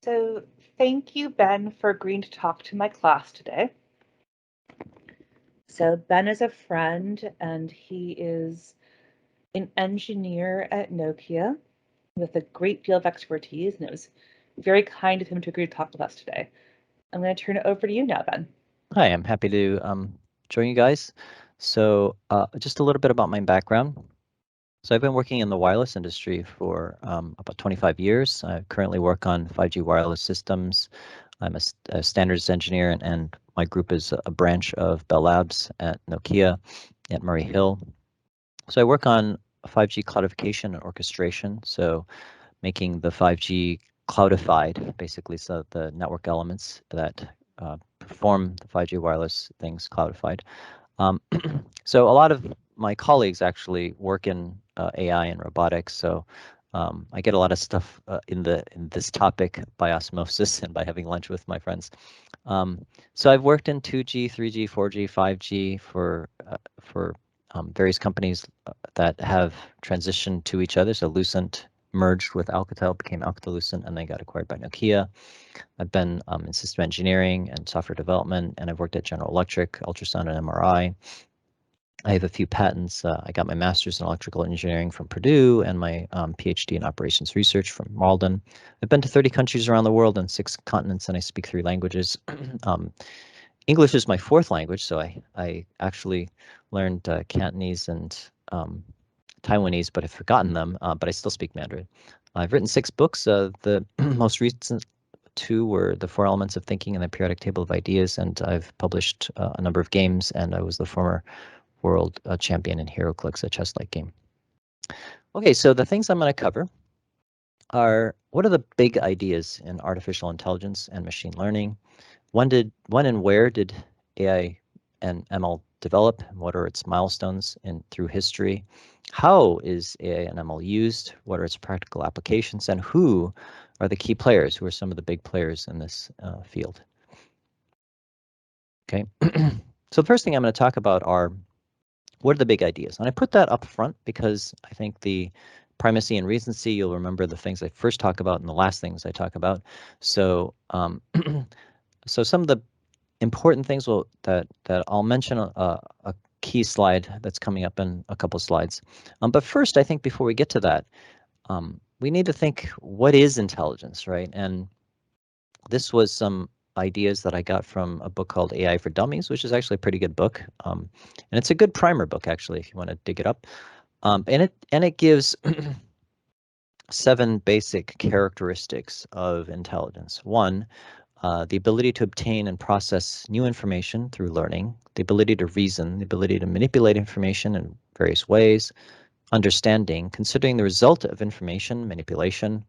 So thank you, Ben, for agreeing to talk to my class today. So Ben is a friend and he is an engineer at Nokia with a great deal of expertise, and it was very kind of him to agree to talk with us today. I'm going to turn it over to you now, Ben. Hi, I'm happy to join you guys. So just a little bit about my background. So I've been working in the wireless industry for about 25 years. I currently work on 5G wireless systems. I'm a standards engineer, and my group is a branch of Bell Labs at Nokia at Murray Hill. So I work on 5G cloudification and orchestration, so making the 5G cloudified, basically, so the network elements that perform the 5G wireless things cloudified. So a lot of my colleagues actually work in AI and robotics, so I get a lot of stuff in this topic by osmosis and by having lunch with my friends. So I've worked in 2G, 3G, 4G, 5G for various companies that have transitioned to each other. So Lucent merged with Alcatel, became Alcatel-Lucent, and they got acquired by Nokia. I've been in system engineering and software development, and I've worked at General Electric, ultrasound and MRI. I have a few patents. I got my master's in electrical engineering from Purdue and my PhD in operations research from Malden. I've been to 30 countries around the world and 6 continents, and I speak 3 languages. English is my 4th language, so I actually learned Cantonese and Taiwanese, but I've forgotten them, but I still speak Mandarin. I've written 6 books. The most recent 2 were The 4 Elements of Thinking and the Periodic Table of Ideas, and I've published a number of games, and I was the former world champion in HeroClix, a chess-like game. Okay, so the things I'm going to cover are what are the big ideas in artificial intelligence and machine learning? When and where did AI and ML develop? What are its milestones through history? How is AI and ML used? What are its practical applications? And who are the key players? Who are some of the big players in this field? Okay, so the first thing I'm going to talk about are what are the big ideas? And I put that up front because I think the primacy and recency, you'll remember the things I first talk about and the last things I talk about. So so some of the important things that I'll mention a key slide that's coming up in a couple slides. But first, I think before we get to that, we need to think, what is intelligence, right? And this was some ideas that I got from a book called AI for Dummies, which is actually a pretty good book. And it's a good primer book, actually, if you want to dig it up. And it gives 7 basic characteristics of intelligence. 1, the ability to obtain and process new information through learning, the ability to reason, the ability to manipulate information in various ways, understanding, considering the result of information manipulation,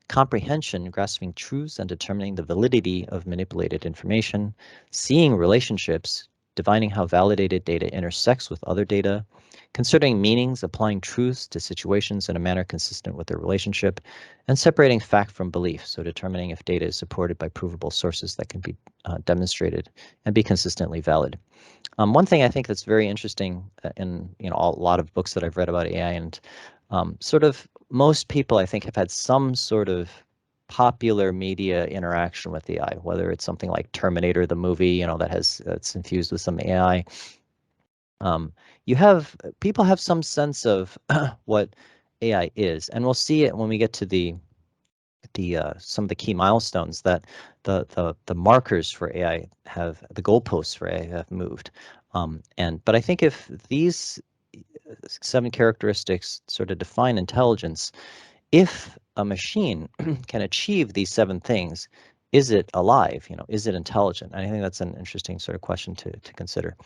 comprehension, grasping truths and determining the validity of manipulated information, seeing relationships, divining how validated data intersects with other data, considering meanings, applying truths to situations in a manner consistent with their relationship, and separating fact from belief, so determining if data is supported by provable sources that can be demonstrated and be consistently valid. One thing I think that's very interesting in a lot of books that I've read about AI, and sort of most people I think have had some sort of popular media interaction with AI, whether it's something like Terminator the movie, that's infused with some AI. People have some sense of what AI is, and we'll see it when we get to the some of the key milestones that the markers for AI the goalposts for AI have moved. But I think if these 7 characteristics sort of define intelligence, if a machine can achieve these 7 things, is it alive? Is it intelligent? And I think that's an interesting sort of question to consider.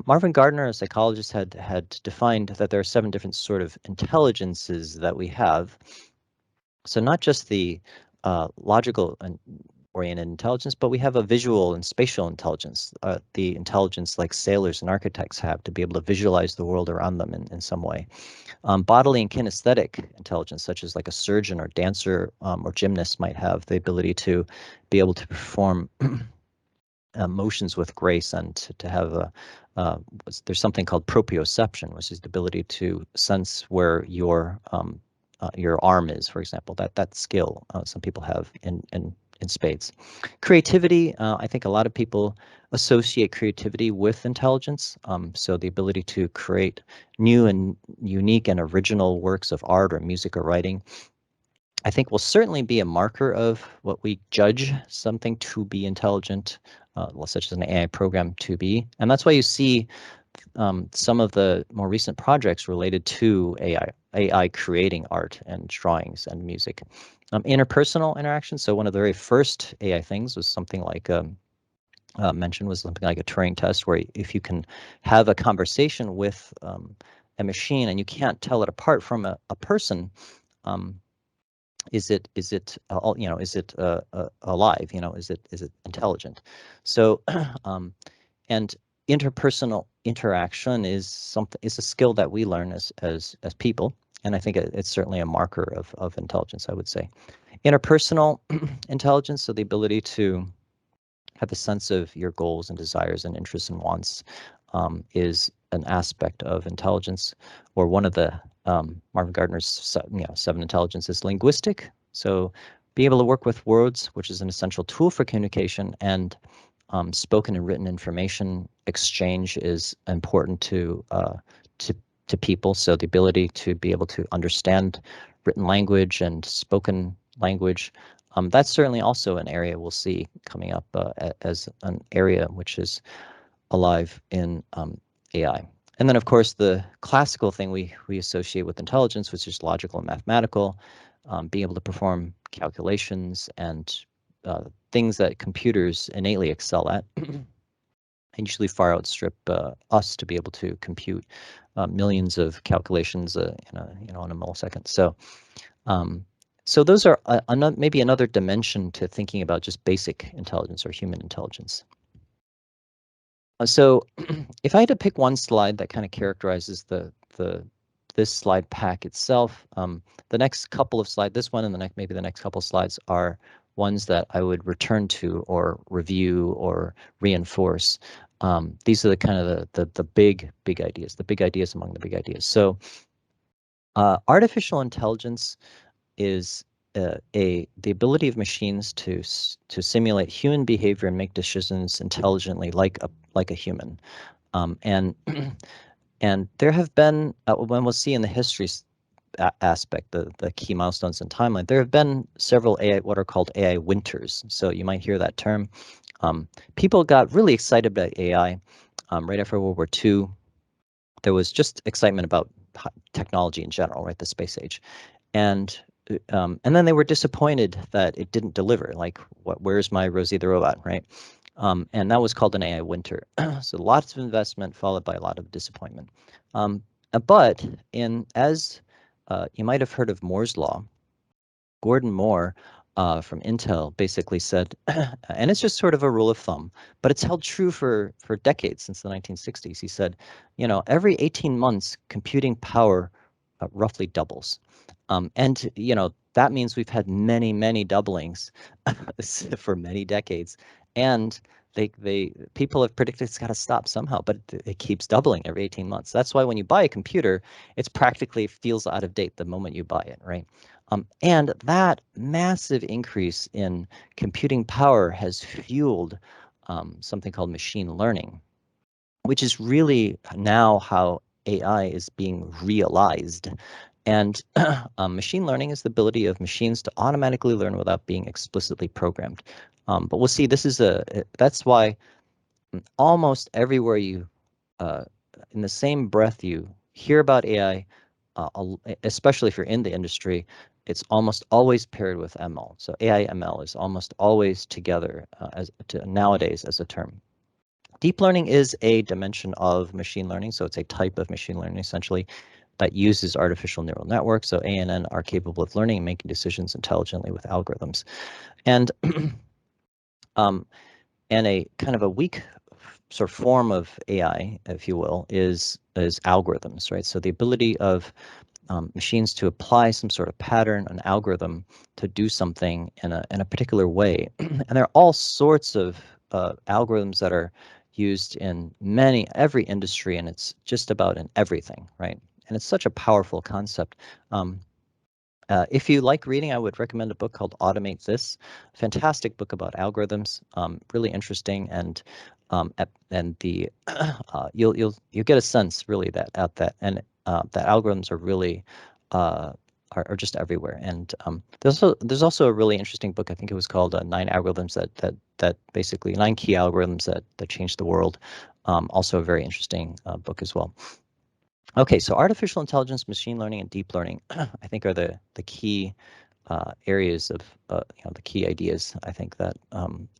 Marvin Gardner, a psychologist, had defined that there are 7 different sort of intelligences that we have. So not just the logical and oriented intelligence, but we have a visual and spatial intelligence, the intelligence like sailors and architects have to be able to visualize the world around them in some way. Bodily and kinesthetic intelligence, such as like a surgeon or dancer or gymnast might have the ability to be able to perform motions with grace and to have there's something called proprioception, which is the ability to sense where your arm is, for example. That skill some people have in in spades. Creativity, I think a lot of people associate creativity with intelligence. So the ability to create new and unique and original works of art or music or writing, I think will certainly be a marker of what we judge something to be intelligent, such as an AI program to be. And that's why you see some of the more recent projects related to AI creating art and drawings and music. Interpersonal interaction. So one of the very first AI things was something like mentioned was something like a Turing test, where if you can have a conversation with a machine and you can't tell it apart from a person, is it alive? Is it intelligent? So and interpersonal interaction is a skill that we learn as people, and I think it's certainly a marker of intelligence, I would say. Interpersonal intelligence, so the ability to have a sense of your goals and desires and interests and wants, is an aspect of intelligence, or one of the Marvin Gardner's 7 intelligences. Linguistic, so being able to work with words, which is an essential tool for communication, and spoken and written information exchange is important to people. So the ability to be able to understand written language and spoken language, that's certainly also an area we'll see coming up as an area which is alive in AI. And then, of course, the classical thing we associate with intelligence, which is logical and mathematical, being able to perform calculations and things that computers innately excel at, and usually far outstrip us to be able to compute millions of calculations in a millisecond. So those are maybe another dimension to thinking about just basic intelligence or human intelligence. So if I had to pick one slide that kind of characterizes this slide pack itself, the next couple of slides, this one and maybe the next couple of slides, are ones that I would return to or review or reinforce. These are the kind of the big ideas, the big ideas among the big ideas. So artificial intelligence is the ability of machines to simulate human behavior and make decisions intelligently, like a human. And and there have been, when we'll see in the history aspect, the key milestones and timeline, there have been several what are called AI winters. So you might hear that term. People got really excited about AI right after World War II. There was just excitement about technology in general, right? The space age. And then they were disappointed that it didn't deliver. Like, where's my Rosie the robot, right? And that was called an AI winter. So lots of investment followed by a lot of disappointment. But as you might have heard of Moore's law, Gordon Moore from Intel basically said, and it's just sort of a rule of thumb, but it's held true for decades, since the 1960s. He said, every 18 months, computing power roughly doubles. And that means we've had many, many doublings for many decades. And people have predicted it's got to stop somehow, but it keeps doubling every 18 months. That's why when you buy a computer, it's practically feels out of date the moment you buy it, right? And that massive increase in computing power has fueled something called machine learning, which is really now how AI is being realized. And machine learning is the ability of machines to automatically learn without being explicitly programmed. But we'll see, that's why almost everywhere in the same breath you hear about AI, especially if you're in the industry, it's almost always paired with ML. So AI ML is almost always together nowadays as a term. Deep learning is a dimension of machine learning, so it's a type of machine learning essentially that uses artificial neural networks. So ANN are capable of learning and making decisions intelligently with algorithms. And and a kind of a weak sort of form of AI, if you will, is algorithms, right? So the ability of machines to apply some sort of pattern, an algorithm, to do something in a particular way. And there are all sorts of algorithms that are used in every industry, and it's just about in everything, right? And it's such a powerful concept. If you like reading, I would recommend a book called Automate This. Fantastic book about algorithms, really interesting, and the you'll get a sense really that algorithms are really uh, are just everywhere. And there's also a really interesting book. I think it was called Nine Algorithms that basically nine key algorithms that changed the world. Also a very interesting book as well. Okay, so artificial intelligence, machine learning, and deep learning, I think are the key areas of the key ideas I think that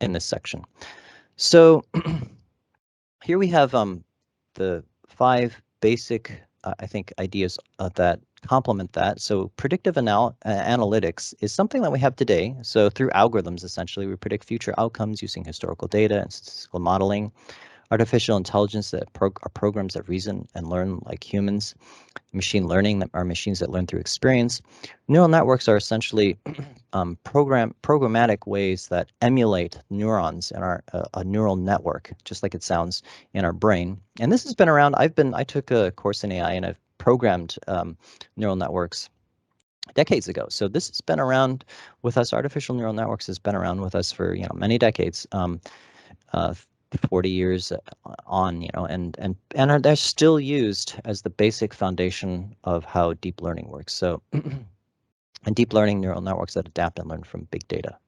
in this section. So here we have the five basic I think ideas that complement that. So predictive analytics is something that we have today. So through algorithms, essentially, we predict future outcomes using historical data and statistical modeling. Artificial intelligence that are programs that reason and learn like humans. Machine learning that are machines that learn through experience. Neural networks are essentially programmatic ways that emulate neurons in a neural network, just like it sounds in our brain. And this has been around. I took a course in AI and I've programmed neural networks decades ago. So this has been around with us. Artificial neural networks has been around with us for many decades. Uh, 40 years on, and they're still used as the basic foundation of how deep learning works. So, and deep learning neural networks that adapt and learn from big data.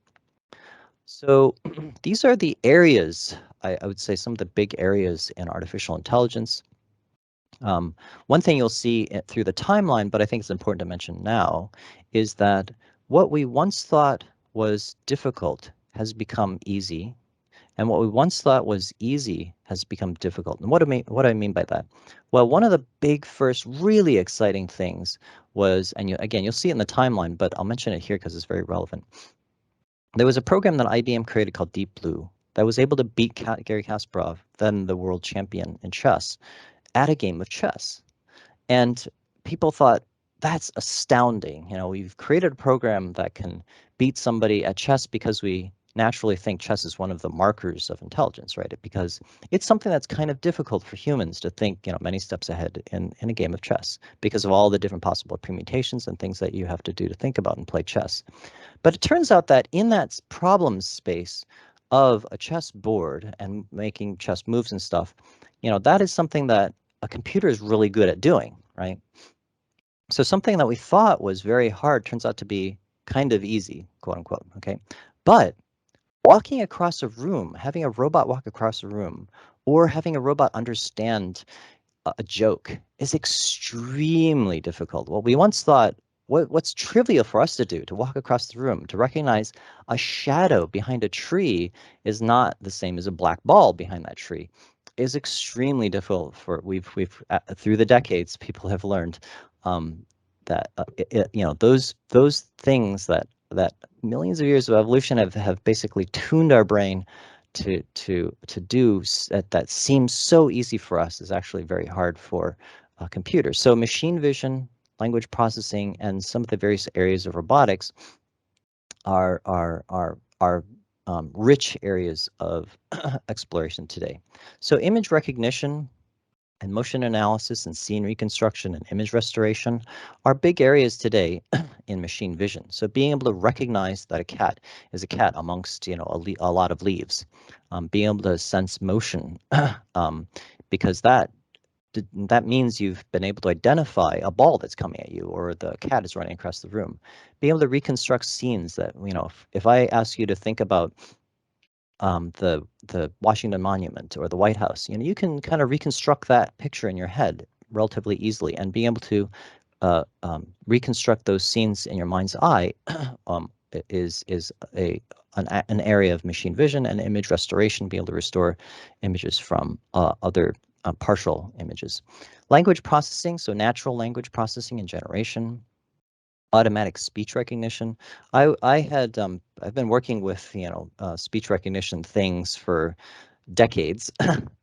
So these are the areas, I would say some of the big areas in artificial intelligence. One thing you'll see through the timeline, but I think it's important to mention now, is that what we once thought was difficult has become easy. And what we once thought was easy has become difficult. And what do I mean by that? Well, one of the big first really exciting things was, and again, you'll see it in the timeline, but I'll mention it here because it's very relevant. There was a program that IBM created called Deep Blue that was able to beat Garry Kasparov, then the world champion in chess, at a game of chess. And people thought, that's astounding. We've created a program that can beat somebody at chess because we naturally think chess is one of the markers of intelligence, right? Because it's something that's kind of difficult for humans to think, many steps ahead in a game of chess because of all the different possible permutations and things that you have to do to think about and play chess. But it turns out that in that problem space of a chess board and making chess moves and stuff, that is something that a computer is really good at doing, right? So something that we thought was very hard turns out to be kind of easy, quote unquote, okay? But walking across a room, having a robot walk across a room, or having a robot understand a joke is extremely difficult. What we once thought, what's trivial for us to do, to walk across the room, to recognize a shadow behind a tree is not the same as a black ball behind that tree, is extremely difficult. We've through the decades, people have learned that those things that millions of years of evolution have basically tuned our brain to do that seems so easy for us is actually very hard for computers. So machine vision, language processing, and some of the various areas of robotics are rich areas of exploration today. So image recognition and motion analysis and scene reconstruction and image restoration are big areas today in machine vision. So being able to recognize that a cat is a cat amongst a lot of leaves, being able to sense motion, because that means you've been able to identify a ball that's coming at you or the cat is running across the room. Being able to reconstruct scenes that, if I ask you to think about the Washington Monument or the White House, you can kind of reconstruct that picture in your head relatively easily, and being able to reconstruct those scenes in your mind's eye is an area of machine vision and image restoration, being able to restore images from other partial images. Language processing, so natural language processing and generation. Automatic speech recognition. I've been working with speech recognition things for decades,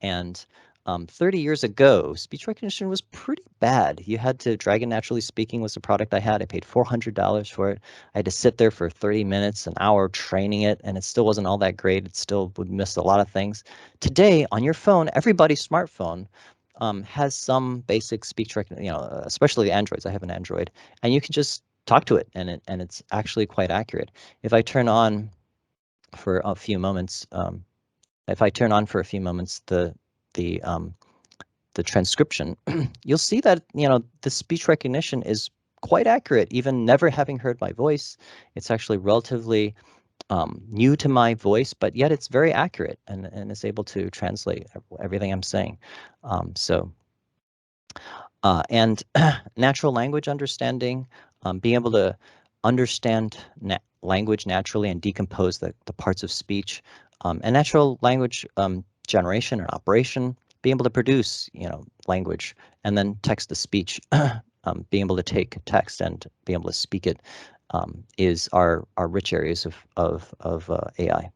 and 30 years ago, speech recognition was pretty bad. You had to Dragon Naturally Speaking was the product I had. I paid $400 for it. I had to sit there for 30 minutes, an hour training it, and it still wasn't all that great. It still would miss a lot of things. Today, on your phone, everybody's smartphone has some basic speech recognition, especially the Androids. I have an Android, and you can just talk to it, and it's actually quite accurate. If I turn on for a few moments, the the transcription, you'll see that, the speech recognition is quite accurate, even never having heard my voice. It's actually relatively new to my voice, but yet it's very accurate and is able to translate everything I'm saying. And natural language understanding, being able to understand language naturally and decompose the parts of speech, and natural language generation and operation, being able to produce, language, and then text to speech, being able to take text and being able to speak it, is our rich areas of AI.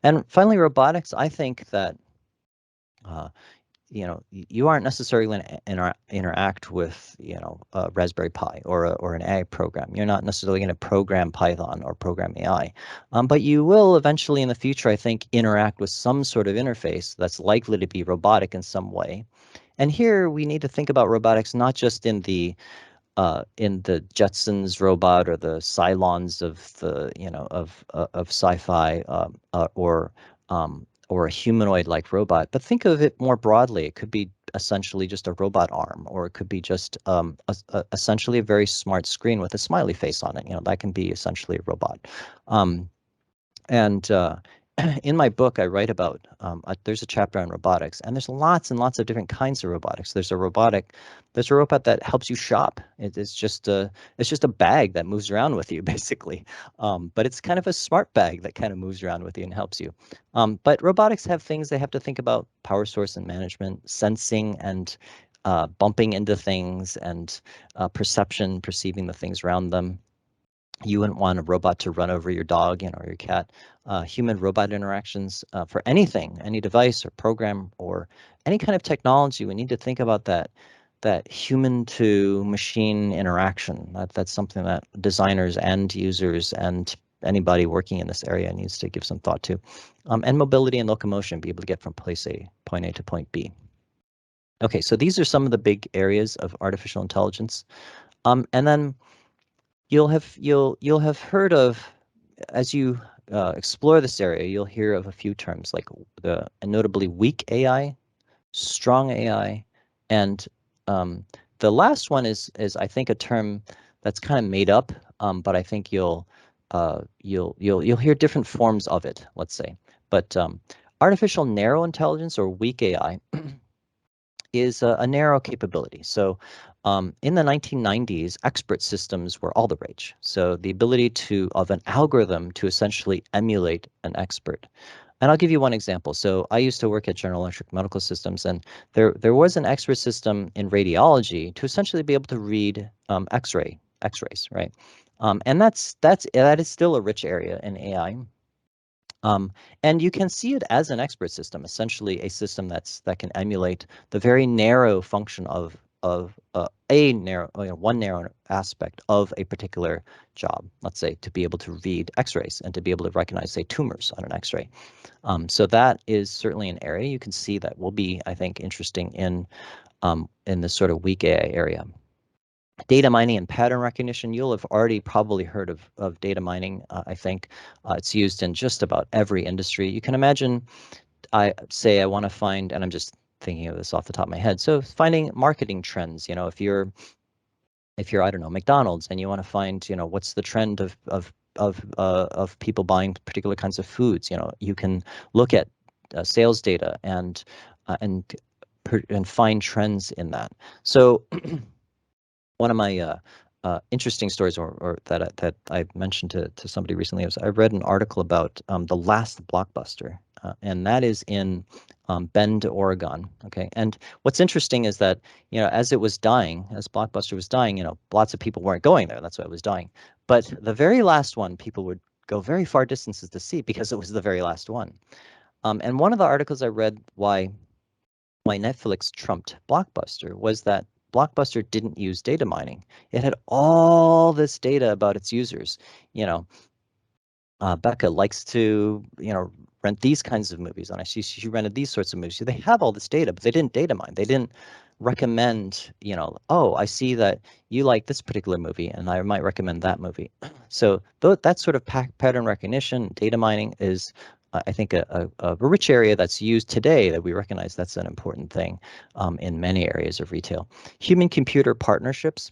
And finally, robotics. I think that uh, you aren't necessarily going to interact with, a Raspberry Pi or an AI program. You're not necessarily going to program Python or program AI, but you will eventually in the future, I think, interact with some sort of interface that's likely to be robotic in some way. And here we need to think about robotics not just in the Jetsons robot or the Cylons of the of sci-fi, or a humanoid-like robot, but think of it more broadly. It could be essentially just a robot arm, or it could be just essentially a very smart screen with a smiley face on it. That can be essentially a robot. Um, and in my book, I write about, there's a chapter on robotics, and there's lots and lots of different kinds of robotics. There's a robot that helps you shop. It's just a bag that moves around with you, basically. But it's kind of a smart bag that kind of moves around with you and helps you. But robotics have things they have to think about: power source and management, sensing and bumping into things, and perceiving the things around them. You wouldn't want a robot to run over your dog, or your cat. Human-robot interactions, for anything, any device or program or any kind of technology, we need to think about that human to machine interaction. That's something that designers and users and anybody working in this area needs to give some thought to. And mobility and locomotion, be able to get from point A to point B. Okay, so these are some of the big areas of artificial intelligence. And then you'll have heard of, as you explore this area, you'll hear of a few terms like and notably weak AI, strong AI, and the last one is I think a term that's kind of made up, but I think you'll hear different forms of it, let's say. But artificial narrow intelligence, or weak AI, is a narrow capability. So in the 1990s, expert systems were all the rage. So the ability of an algorithm to essentially emulate an expert. And I'll give you one example. So I used to work at General Electric Medical Systems, and there was an expert system in radiology to essentially be able to read X-rays, right? And that is still a rich area in AI. And you can see it as an expert system, essentially a system that can emulate the very narrow function of one narrow aspect of a particular job. Let's say to be able to read X-rays and to be able to recognize, say, tumors on an X-ray. So that is certainly an area you can see that will be, I think, interesting in this sort of weak AI area. Data mining and pattern recognition, you'll have already probably heard of data mining. I think it's used in just about every industry. You can imagine, I want to find, and I'm just thinking of this off the top of my head, so finding marketing trends. If you're I don't know, McDonald's, and you want to find, what's the trend of people buying particular kinds of foods, you can look at sales data and find trends in that. So one of my interesting stories, or that I mentioned to somebody recently, was I read an article about the last Blockbuster, and that is in Bend, Oregon. Okay, and what's interesting is that, as Blockbuster was dying, lots of people weren't going there. That's why it was dying. But the very last one, people would go very far distances to see because it was the very last one. And one of the articles I read why Netflix trumped Blockbuster was that Blockbuster didn't use data mining. It had all this data about its users. Becca likes to, rent these kinds of movies, and I see she rented these sorts of movies. So they have all this data, but they didn't data mine. They didn't recommend, oh, I see that you like this particular movie, and I might recommend that movie. So that sort of pattern recognition, data mining is, I think, a rich area that's used today that we recognize that's an important thing in many areas of retail. Human-computer partnerships.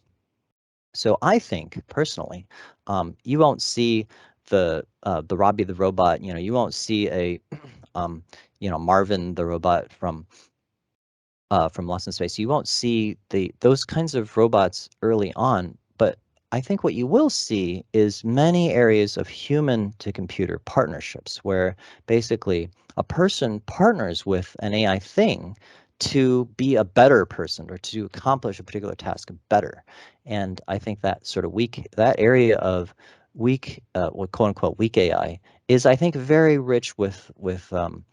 So I think personally, you won't see the Robbie the robot. You won't see a Marvin the robot from Lost in Space. You won't see those kinds of robots early on, but I think what you will see is many areas of human to computer partnerships where basically a person partners with an AI thing to be a better person or to accomplish a particular task better. And I think that sort of that area of what quote unquote weak AI is, I think, very rich with um,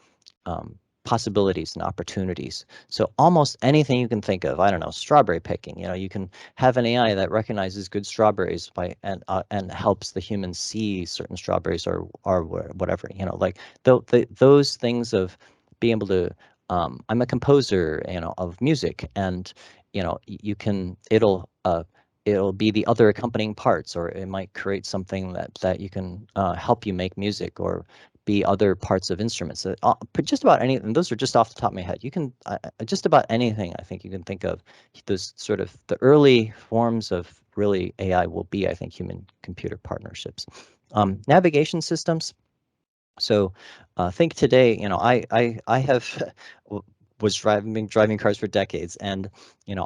possibilities and opportunities. So almost anything you can think of, I don't know, strawberry picking, you can have an AI that recognizes good strawberries and helps the human see certain strawberries or whatever, like those things of being able to, I'm a composer, of music, and you can, it'll be the other accompanying parts, or it might create something that you can help you make music, or be other parts of instruments. But just about any, and those are just off the top of my head. You can just about anything I think you can think of. Those sort of the early forms of really AI will be, I think, human-computer partnerships. Navigation systems. So think today, I have was been driving cars for decades, and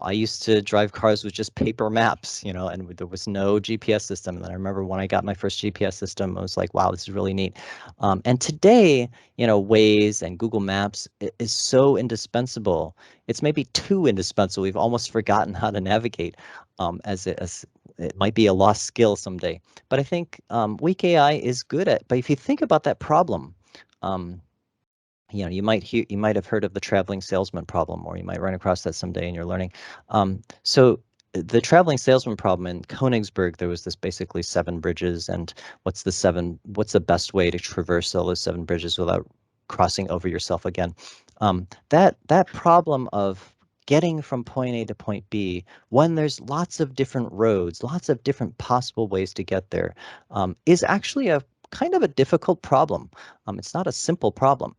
I used to drive cars with just paper maps, and there was no GPS system. And I remember when I got my first GPS system, I was like, wow, this is really neat. And today, Waze and Google Maps is so indispensable. It's maybe too indispensable. We've almost forgotten how to navigate, as it might be a lost skill someday. But I think weak AI is good at. But if you think about that problem, um, you might have heard of the traveling salesman problem, or you might run across that someday in your learning. So the traveling salesman problem in Königsberg, there was this basically 7 bridges, and what's the best way to traverse all those 7 bridges without crossing over yourself again? That problem of getting from point A to point B when there's lots of different roads, lots of different possible ways to get there, is actually a kind of a difficult problem. It's not a simple problem.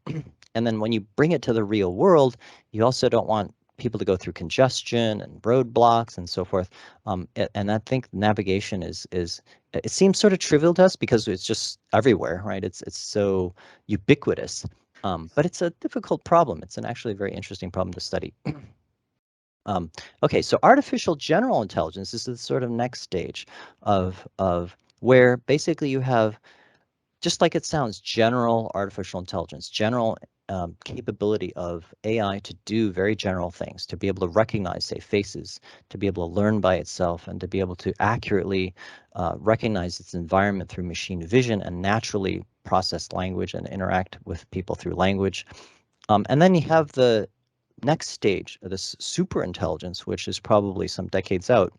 And then when you bring it to the real world, you also don't want people to go through congestion and roadblocks and so forth. And I think navigation is it seems sort of trivial to us because it's just everywhere, right? It's so ubiquitous. But it's a difficult problem. It's an actually very interesting problem to study. Okay, so artificial general intelligence is the sort of next stage of where basically you have, just like it sounds, general artificial intelligence, general capability of AI to do very general things, to be able to recognize, say, faces, to be able to learn by itself, and to be able to accurately recognize its environment through machine vision and naturally process language and interact with people through language. And then you have the next stage of this super intelligence, which is probably some decades out,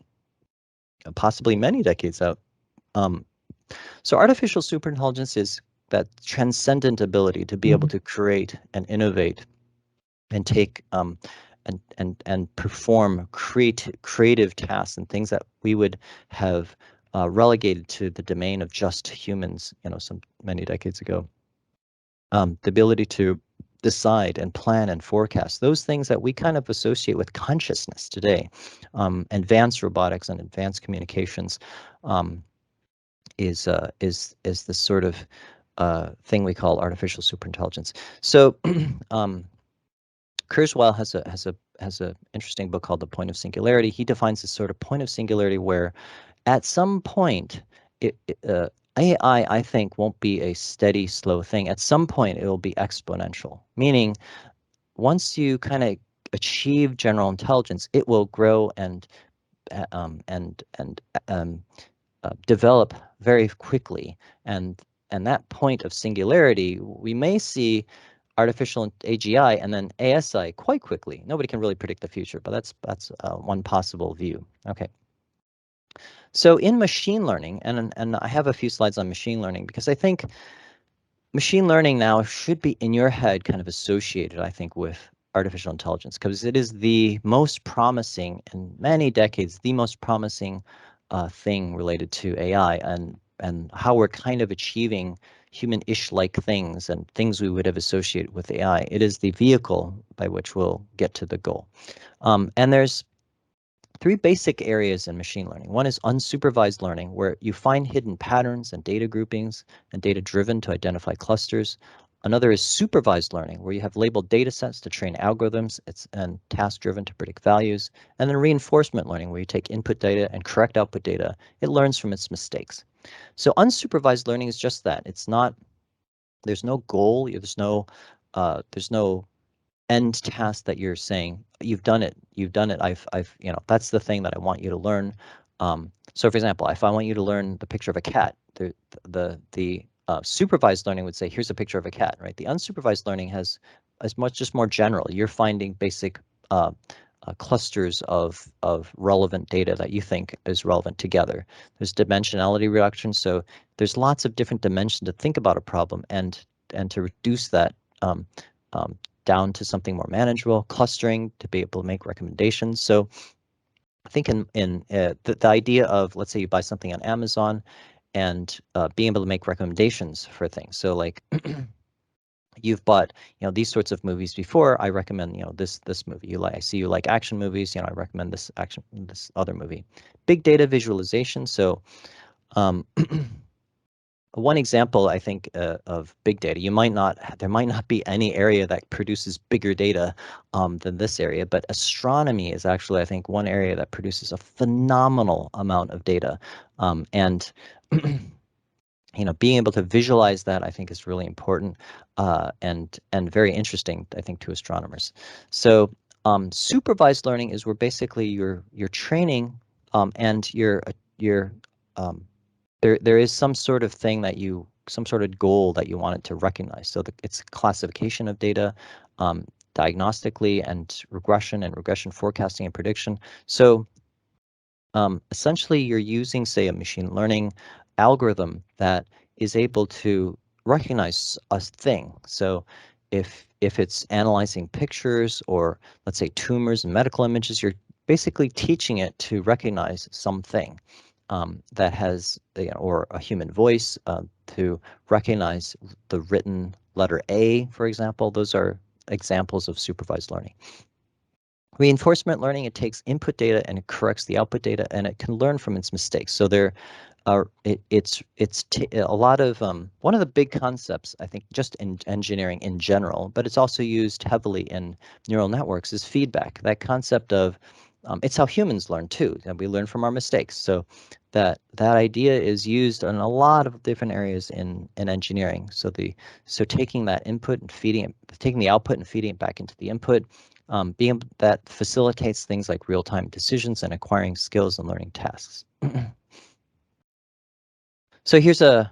possibly many decades out. So artificial superintelligence is that transcendent ability to be able to create and innovate and take and perform creative tasks and things that we would have relegated to the domain of just humans, some many decades ago. The ability to decide and plan and forecast, those things that we kind of associate with consciousness today. Advanced robotics and advanced communications is this sort of thing we call artificial superintelligence. So Kurzweil has a interesting book called The Point of Singularity. He defines this sort of point of singularity where at some point AI, I think, won't be a steady, slow thing. At some point, it will be exponential, meaning once you kind of achieve general intelligence, it will grow and develop very quickly. And that point of singularity, we may see artificial AGI and then ASI quite quickly. Nobody can really predict the future, but that's one possible view. Okay. So in machine learning, and I have a few slides on machine learning because I think machine learning now should be in your head kind of associated, I think, with artificial intelligence, because it is the most promising in many decades, the most promising thing related to AI, and how we're kind of achieving human-ish like things and things we would have associated with AI. It is the vehicle by which we'll get to the goal. And there's three basic areas in machine learning. One is unsupervised learning, where you find hidden patterns and data groupings and data driven to identify clusters. Another is supervised learning, where you have labeled data sets to train algorithms and task driven to predict values. And then reinforcement learning, where you take input data and correct output data. It learns from its mistakes. So unsupervised learning is just that. It's not, there's no goal, there's no end task that you're saying you've done it. I've that's the thing that I want you to learn. So for example, if I want you to learn the picture of a cat, the supervised learning would say, here's a picture of a cat, right? The unsupervised learning has as much just more general. You're finding basic clusters of relevant data that you think is relevant together. There's dimensionality reduction, so there's lots of different dimensions to think about a problem and to reduce that um, um, down to something more manageable, clustering to be able to make recommendations. So I think in the idea of, let's say you buy something on Amazon and being able to make recommendations for things. So like you've bought, these sorts of movies before. I recommend, this movie you like. I see you like action movies. I recommend this other movie. Big data visualization. So um, one example, I think, of big data, there might not be any area that produces bigger data than this area, but astronomy is actually, I think, one area that produces a phenomenal amount of data. And being able to visualize that, I think, is really important and very interesting, I think, to astronomers. So supervised learning is where basically you're training and you're there is some sort of thing some sort of goal that you want it to recognize. So it's classification of data, diagnostically, and regression forecasting and prediction. So essentially, you're using, say, a machine learning algorithm that is able to recognize a thing. So if it's analyzing pictures or, let's say, tumors and medical images, you're basically teaching it to recognize something that has, or a human voice, to recognize the written letter A, for example. Those are examples of supervised learning. Reinforcement learning, it takes input data and it corrects the output data, and it can learn from its mistakes. So there are, it's a lot of, one of the big concepts, I think, just in engineering in general, but it's also used heavily in neural networks, is feedback. That concept of, it's how humans learn too, and we learn from our mistakes. So that idea is used in a lot of different areas in engineering. So taking that input and feeding it, taking the output and feeding it back into the input, that facilitates things like real-time decisions and acquiring skills and learning tasks. So here's a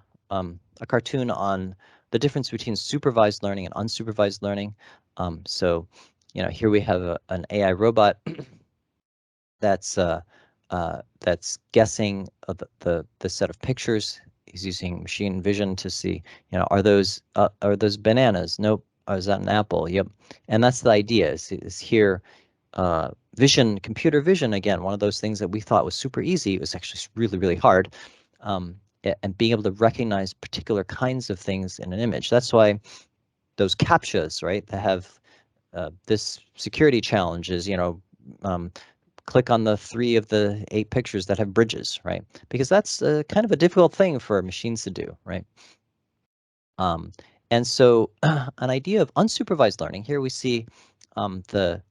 cartoon on the difference between supervised learning and unsupervised learning. So here we have an AI robot that's guessing the set of pictures. He's using machine vision to see, are those bananas? Nope. Oh, is that an apple? Yep. And that's the idea, is here computer vision, again, one of those things that we thought was super easy. It was actually really, really hard. And being able to recognize particular kinds of things in an image. That's why those CAPTCHAs, right, that have this security challenge is, click on the 3 of the 8 pictures that have bridges, right? Because that's kind of a difficult thing for machines to do, right? And so an idea of unsupervised learning, here we see the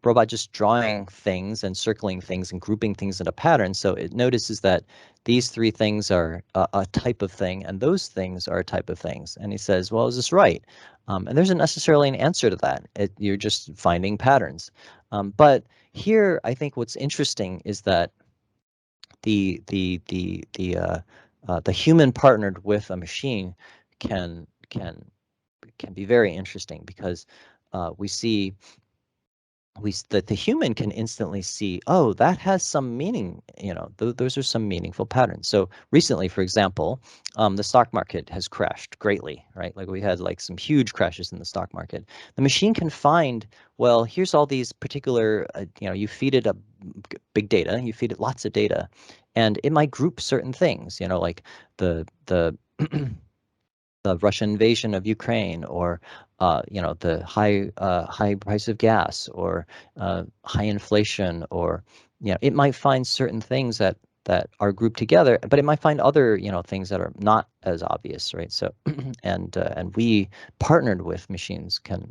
robot just drawing things and circling things and grouping things into patterns. So it notices that these 3 things are a type of thing, and those things are a type of things. And he says, well, is this right? And there isn't necessarily an answer to that. You're just finding patterns. But here, I think what's interesting is that the human partnered with a machine can be very interesting, because we see that the human can instantly see, oh, that has some meaning, those are some meaningful patterns. So recently, for example, the stock market has crashed greatly, right? Like we had like some huge crashes in the stock market. The machine can find, well, here's all these particular, you feed it a big data, you feed it lots of data, and it might group certain things, like the the Russian invasion of Ukraine, or the high price of gas, or high inflation, or it might find certain things that are grouped together, but it might find other things that are not as obvious, right? So and we partnered with machines can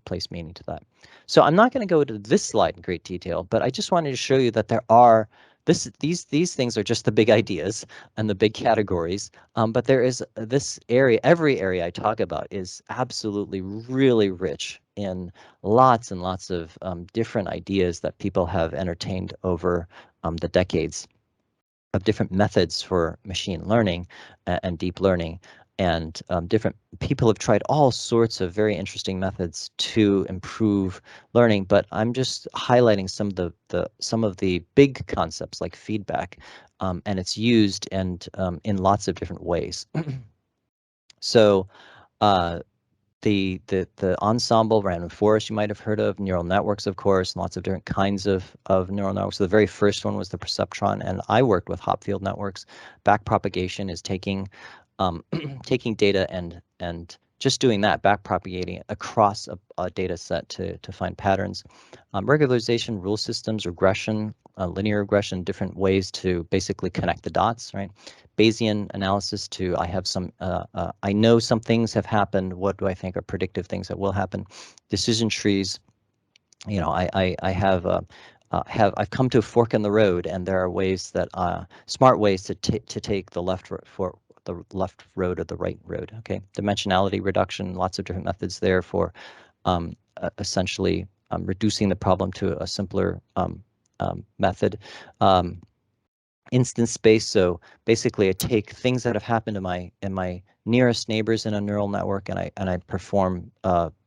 place meaning to that. So I'm not going to go to this slide in great detail, but I just wanted to show you that there are these things are just the big ideas and the big categories. But there is this area, every area I talk about is absolutely really rich in lots and lots of different ideas that people have entertained over the decades, of different methods for machine learning and deep learning. And different people have tried all sorts of very interesting methods to improve learning, but I'm just highlighting some of the big concepts like feedback, and it's used and in lots of different ways. So uh, the ensemble random forest you might have heard of, neural networks, of course, and lots of different kinds of neural networks. So the very first one was the perceptron, and I worked with Hopfield networks. Backpropagation is taking taking data and just doing that, backpropagating it across a data set to find patterns. Regularization, rule systems, regression, linear regression, different ways to basically connect the dots, right? Bayesian analysis to I know some things have happened. What do I think are predictive things that will happen? Decision trees. I've come to a fork in the road, and there are ways that smart ways to take the left road or the right road. Okay, dimensionality reduction. Lots of different methods there for essentially reducing the problem to a simpler method. Instance space. So basically, I take things that have happened in my nearest neighbors in a neural network, and I perform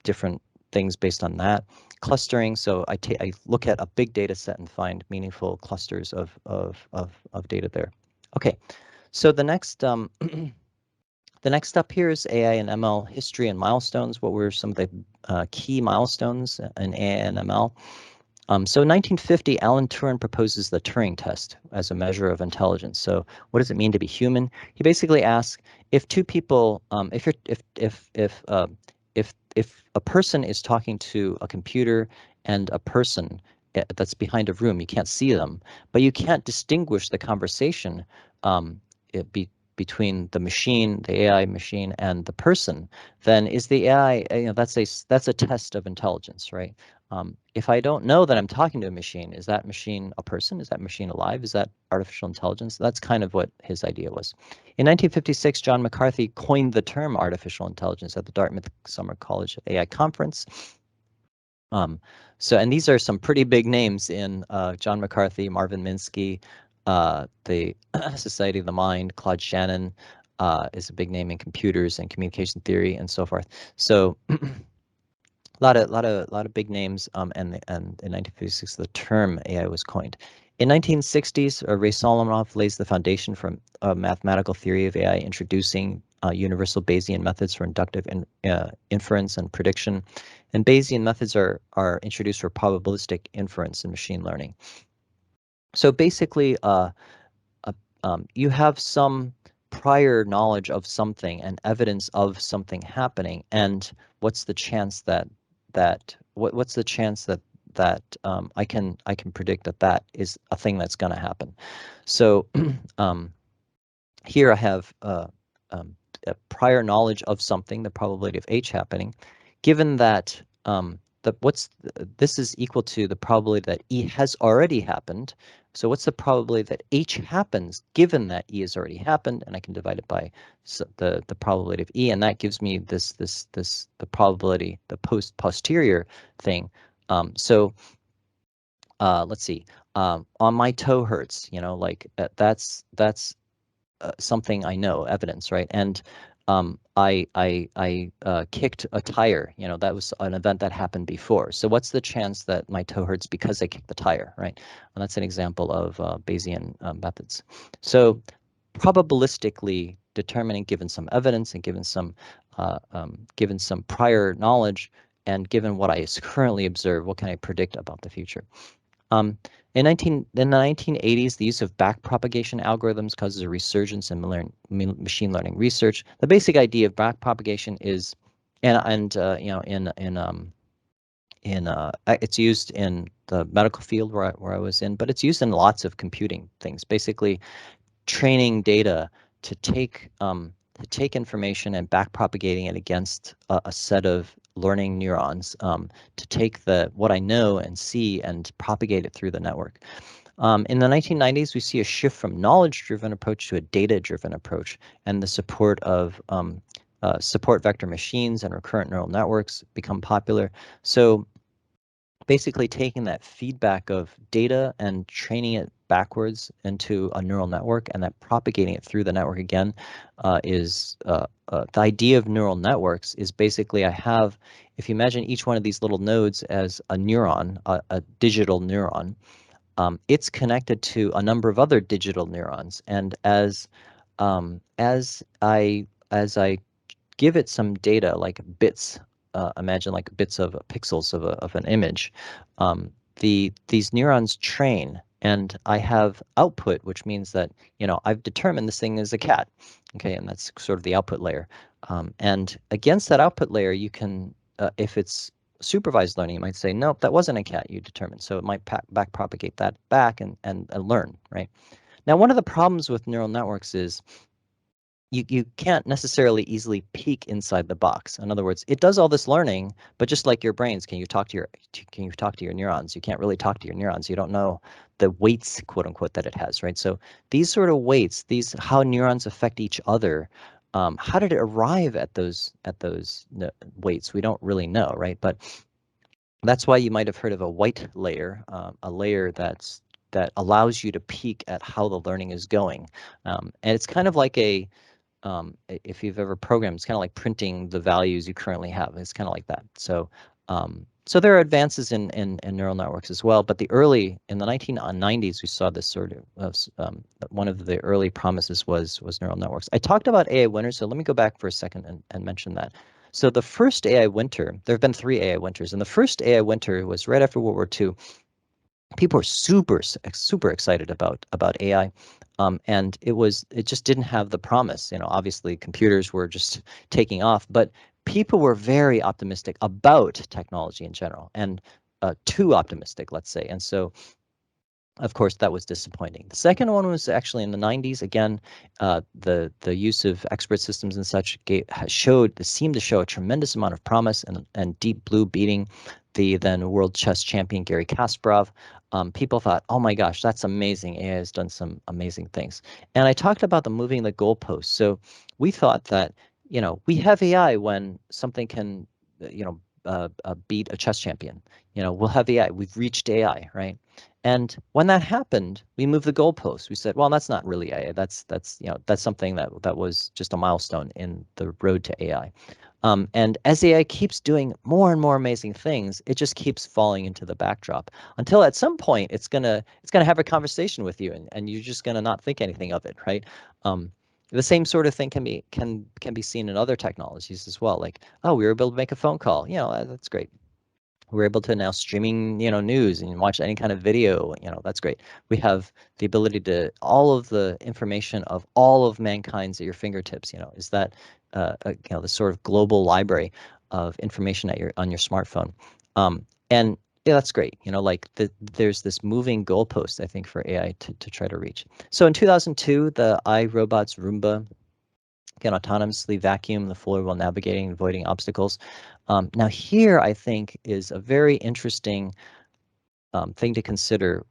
different things based on that. Clustering. So I look at a big data set and find meaningful clusters of data there. Okay, so the next the next step here is AI and ML history and milestones. What were some of the key milestones in AI and ML? So in 1950, Alan Turing proposes the Turing test as a measure of intelligence. So what does it mean to be human? He basically asks if two people, if a person is talking to a computer and a person that's behind a room, you can't see them, but you can't distinguish the conversation um, it be, between the machine, the AI machine, and the person, then is the AI, that's a test of intelligence, right? If I don't know that I'm talking to a machine, is that machine a person? Is that machine alive? Is that artificial intelligence? That's kind of what his idea was. In 1956, John McCarthy coined the term artificial intelligence at the Dartmouth Summer College AI Conference. And these are some pretty big names in John McCarthy, Marvin Minsky, the Society of the Mind, Claude Shannon is a big name in computers and communication theory and so forth. So lot of big names, and in 1956 the term AI was coined. In 1960s, Ray Solomonoff lays the foundation for a mathematical theory of AI, introducing universal Bayesian methods for inductive inference and prediction. And Bayesian methods are introduced for probabilistic inference in machine learning. So basically, you have some prior knowledge of something and evidence of something happening, and what's the chance what's the chance that I can predict that is a thing that's going to happen. So here I have a prior knowledge of something, the probability of H happening, given that this is equal to the probability that E has already happened. So what's the probability that H happens given that E has already happened? And I can divide it by the probability of E, and that gives me the probability, the posterior thing. So let's see. On my toe hurts, like that's something I know, evidence, right? And I kicked a tire. That was an event that happened before. So what's the chance that my toe hurts because I kicked the tire, right? And that's an example of Bayesian methods. So probabilistically determining, given some evidence and given some prior knowledge, and given what I currently observe, what can I predict about the future? Um, in the 1980s, the use of backpropagation algorithms causes a resurgence in machine learning research. The basic idea of backpropagation is, it's used in the medical field where I was in, but it's used in lots of computing things. Basically, training data to take information and backpropagating it against a set of learning neurons, to take what I know and see and propagate it through the network. In the 1990s, we see a shift from knowledge-driven approach to a data-driven approach, and the support of support vector machines and recurrent neural networks become popular. So basically taking that feedback of data and training it backwards into a neural network and then propagating it through the network again is the idea of neural networks is basically if you imagine each one of these little nodes as a neuron, a digital neuron, it's connected to a number of other digital neurons. And as I give it some data like bits, imagine like bits of pixels of an image, these neurons train, and I have output, which means that I've determined this thing is a cat, okay, and that's sort of the output layer. And against that output layer, you can, if it's supervised learning, you might say, nope, that wasn't a cat you determined, so it might back propagate that back and learn, right? Now, one of the problems with neural networks is you can't necessarily easily peek inside the box. In other words, it does all this learning, but just like your brains, can you talk to your neurons? You can't really talk to your neurons. You don't know the weights, quote unquote, that it has, right? So these sort of weights, how neurons affect each other, how did it arrive at those weights? We don't really know, right? But that's why you might have heard of a white layer, a layer that allows you to peek at how the learning is going, and it's kind of like if you've ever programmed, it's kind of like printing the values you currently have. It's kind of like that. So there are advances in neural networks as well, but in the 1990s, we saw this sort of, one of the early promises was neural networks. I talked about AI winners, so let me go back for a second and mention that. So the first AI winter, there have been 3 AI winters, and the first AI winter was right after World War II. People were super excited about AI, and it just didn't have the promise. Obviously computers were just taking off, but people were very optimistic about technology in general, and too optimistic, let's say. And so of course, that was disappointing. The second one was actually in the 90s. Again, the use of expert systems and such seemed to show a tremendous amount of promise, and Deep Blue beating the then world chess champion Garry Kasparov. People thought, oh my gosh, that's amazing. AI has done some amazing things. And I talked about the moving the goalposts. So we thought that, we have AI when something can, beat a chess champion. We'll have AI. We've reached AI, right? And when that happened, we moved the goalposts. We said, well, that's not really AI. That's something that was just a milestone in the road to AI. And as AI keeps doing more and more amazing things, it just keeps falling into the backdrop until at some point it's gonna have a conversation with you, and you're just gonna not think anything of it, right? The same sort of thing can be seen in other technologies as well. Like, oh, we were able to make a phone call. That's great. We're able to now streaming, news and watch any kind of video, that's great. We have the ability to all of the information of all of mankind's at your fingertips, is that, the sort of global library of information on your smartphone. And yeah, that's great. There's this moving goalpost, I think, for AI to try to reach. So in 2002, the iRobots Roomba can autonomously vacuum the floor while navigating and avoiding obstacles. Now here, I think, is a very interesting thing to consider,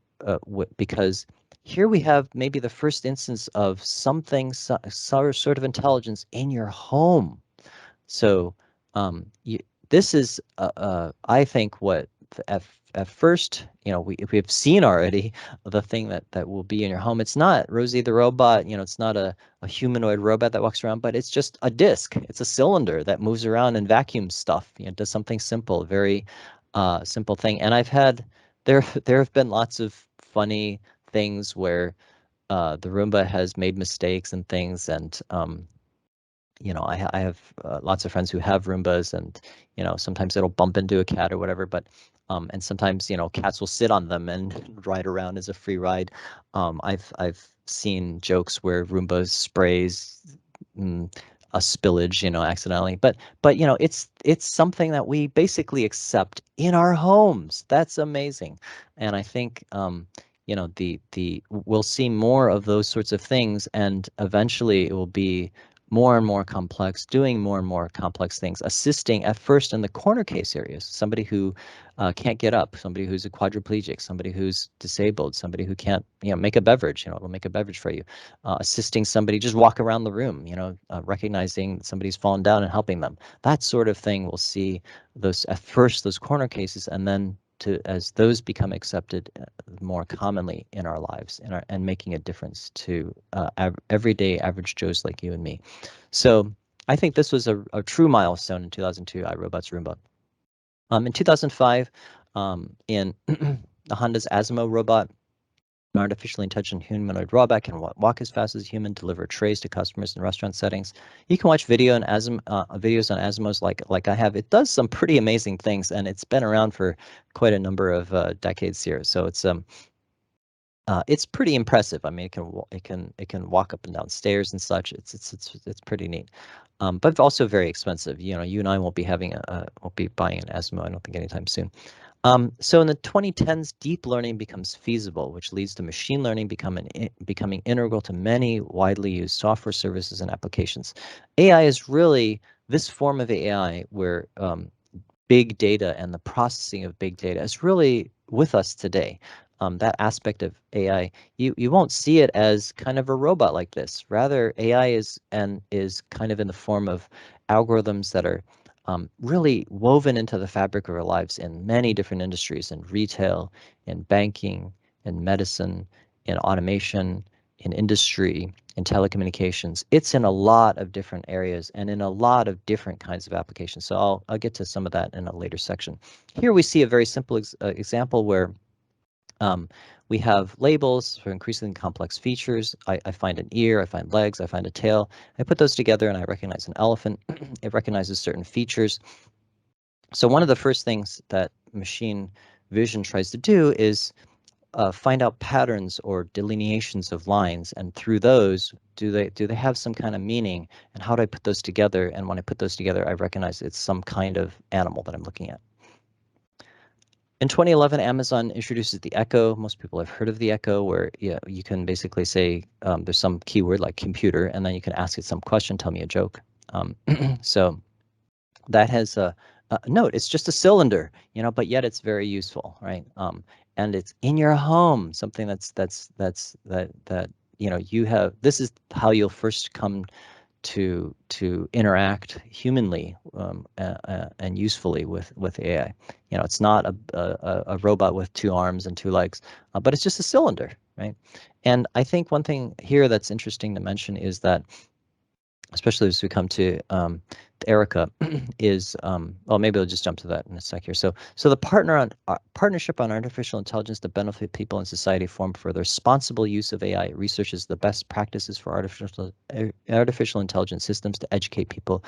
because here we have maybe the first instance of something, sort of intelligence in your home. So this is, I think, what at first, we have seen already the thing that will be in your home. It's not Rosie the robot, it's not a humanoid robot that walks around, but it's just a disc. It's a cylinder that moves around and vacuums stuff. Does something simple, very simple thing. And there have been lots of funny things where the Roomba has made mistakes and things, and I have lots of friends who have Roombas, and sometimes it'll bump into a cat or whatever, but and sometimes cats will sit on them and ride around as a free ride. I've seen jokes where Roomba sprays mm, a spillage, accidentally, but it's something that we basically accept in our homes. That's amazing, and I think the we'll see more of those sorts of things, and eventually it will be more and more complex, doing more and more complex things, assisting at first in the corner case areas, somebody who can't get up, somebody who's a quadriplegic, somebody who's disabled, somebody who can't, make a beverage, it'll make a beverage for you, assisting somebody just walk around the room, recognizing somebody's fallen down and helping them. That sort of thing we'll see those at first, those corner cases, and then as those become accepted more commonly in our lives and making a difference to everyday average Joes like you and me. So I think this was a true milestone in 2002, iRobot's Roomba. In 2005, in the Honda's Asimo robot, an artificially intelligent humanoid robot can walk as fast as a human, deliver trays to customers in restaurant settings. You can watch videos on Asimo's like I have. It does some pretty amazing things, and it's been around for quite a number of decades here. So it's pretty impressive. I mean, it can walk up and down stairs and such. It's pretty neat. But also very expensive. You and I won't be buying an Asimo, I don't think, anytime soon. So in the 2010s, deep learning becomes feasible, which leads to machine learning becoming integral to many widely used software services and applications. AI is really this form of AI where big data and the processing of big data is really with us today. That aspect of AI, you won't see it as kind of a robot like this. Rather, AI is kind of in the form of algorithms that are really woven into the fabric of our lives in many different industries, in retail, in banking, in medicine, in automation, in industry, in telecommunications. It's in a lot of different areas and in a lot of different kinds of applications. So I'll get to some of that in a later section. Here we see a very simple example where we have labels for increasingly complex features. I find an ear, I find legs, I find a tail. I put those together and I recognize an elephant. It recognizes certain features. So one of the first things that machine vision tries to do is find out patterns or delineations of lines, and through those, do they have some kind of meaning, and how do I put those together? And when I put those together, I recognize it's some kind of animal that I'm looking at. In 2011, Amazon introduces the Echo. Most people have heard of the Echo, where you can basically say there's some keyword like computer, and then you can ask it some question, tell me a joke. So that has a note. It's just a cylinder, but yet it's very useful, right? And it's in your home, something that you have. This is how you'll first come to interact humanly and usefully with AI. It's not a robot with two arms and two legs, but it's just a cylinder, right? And I think one thing here that's interesting to mention is that, especially as we come to Erica, is well, maybe I'll just jump to that in a sec here. So the partnership on artificial intelligence to benefit people and society formed for the responsible use of AI. It researches the best practices for artificial intelligence systems to educate people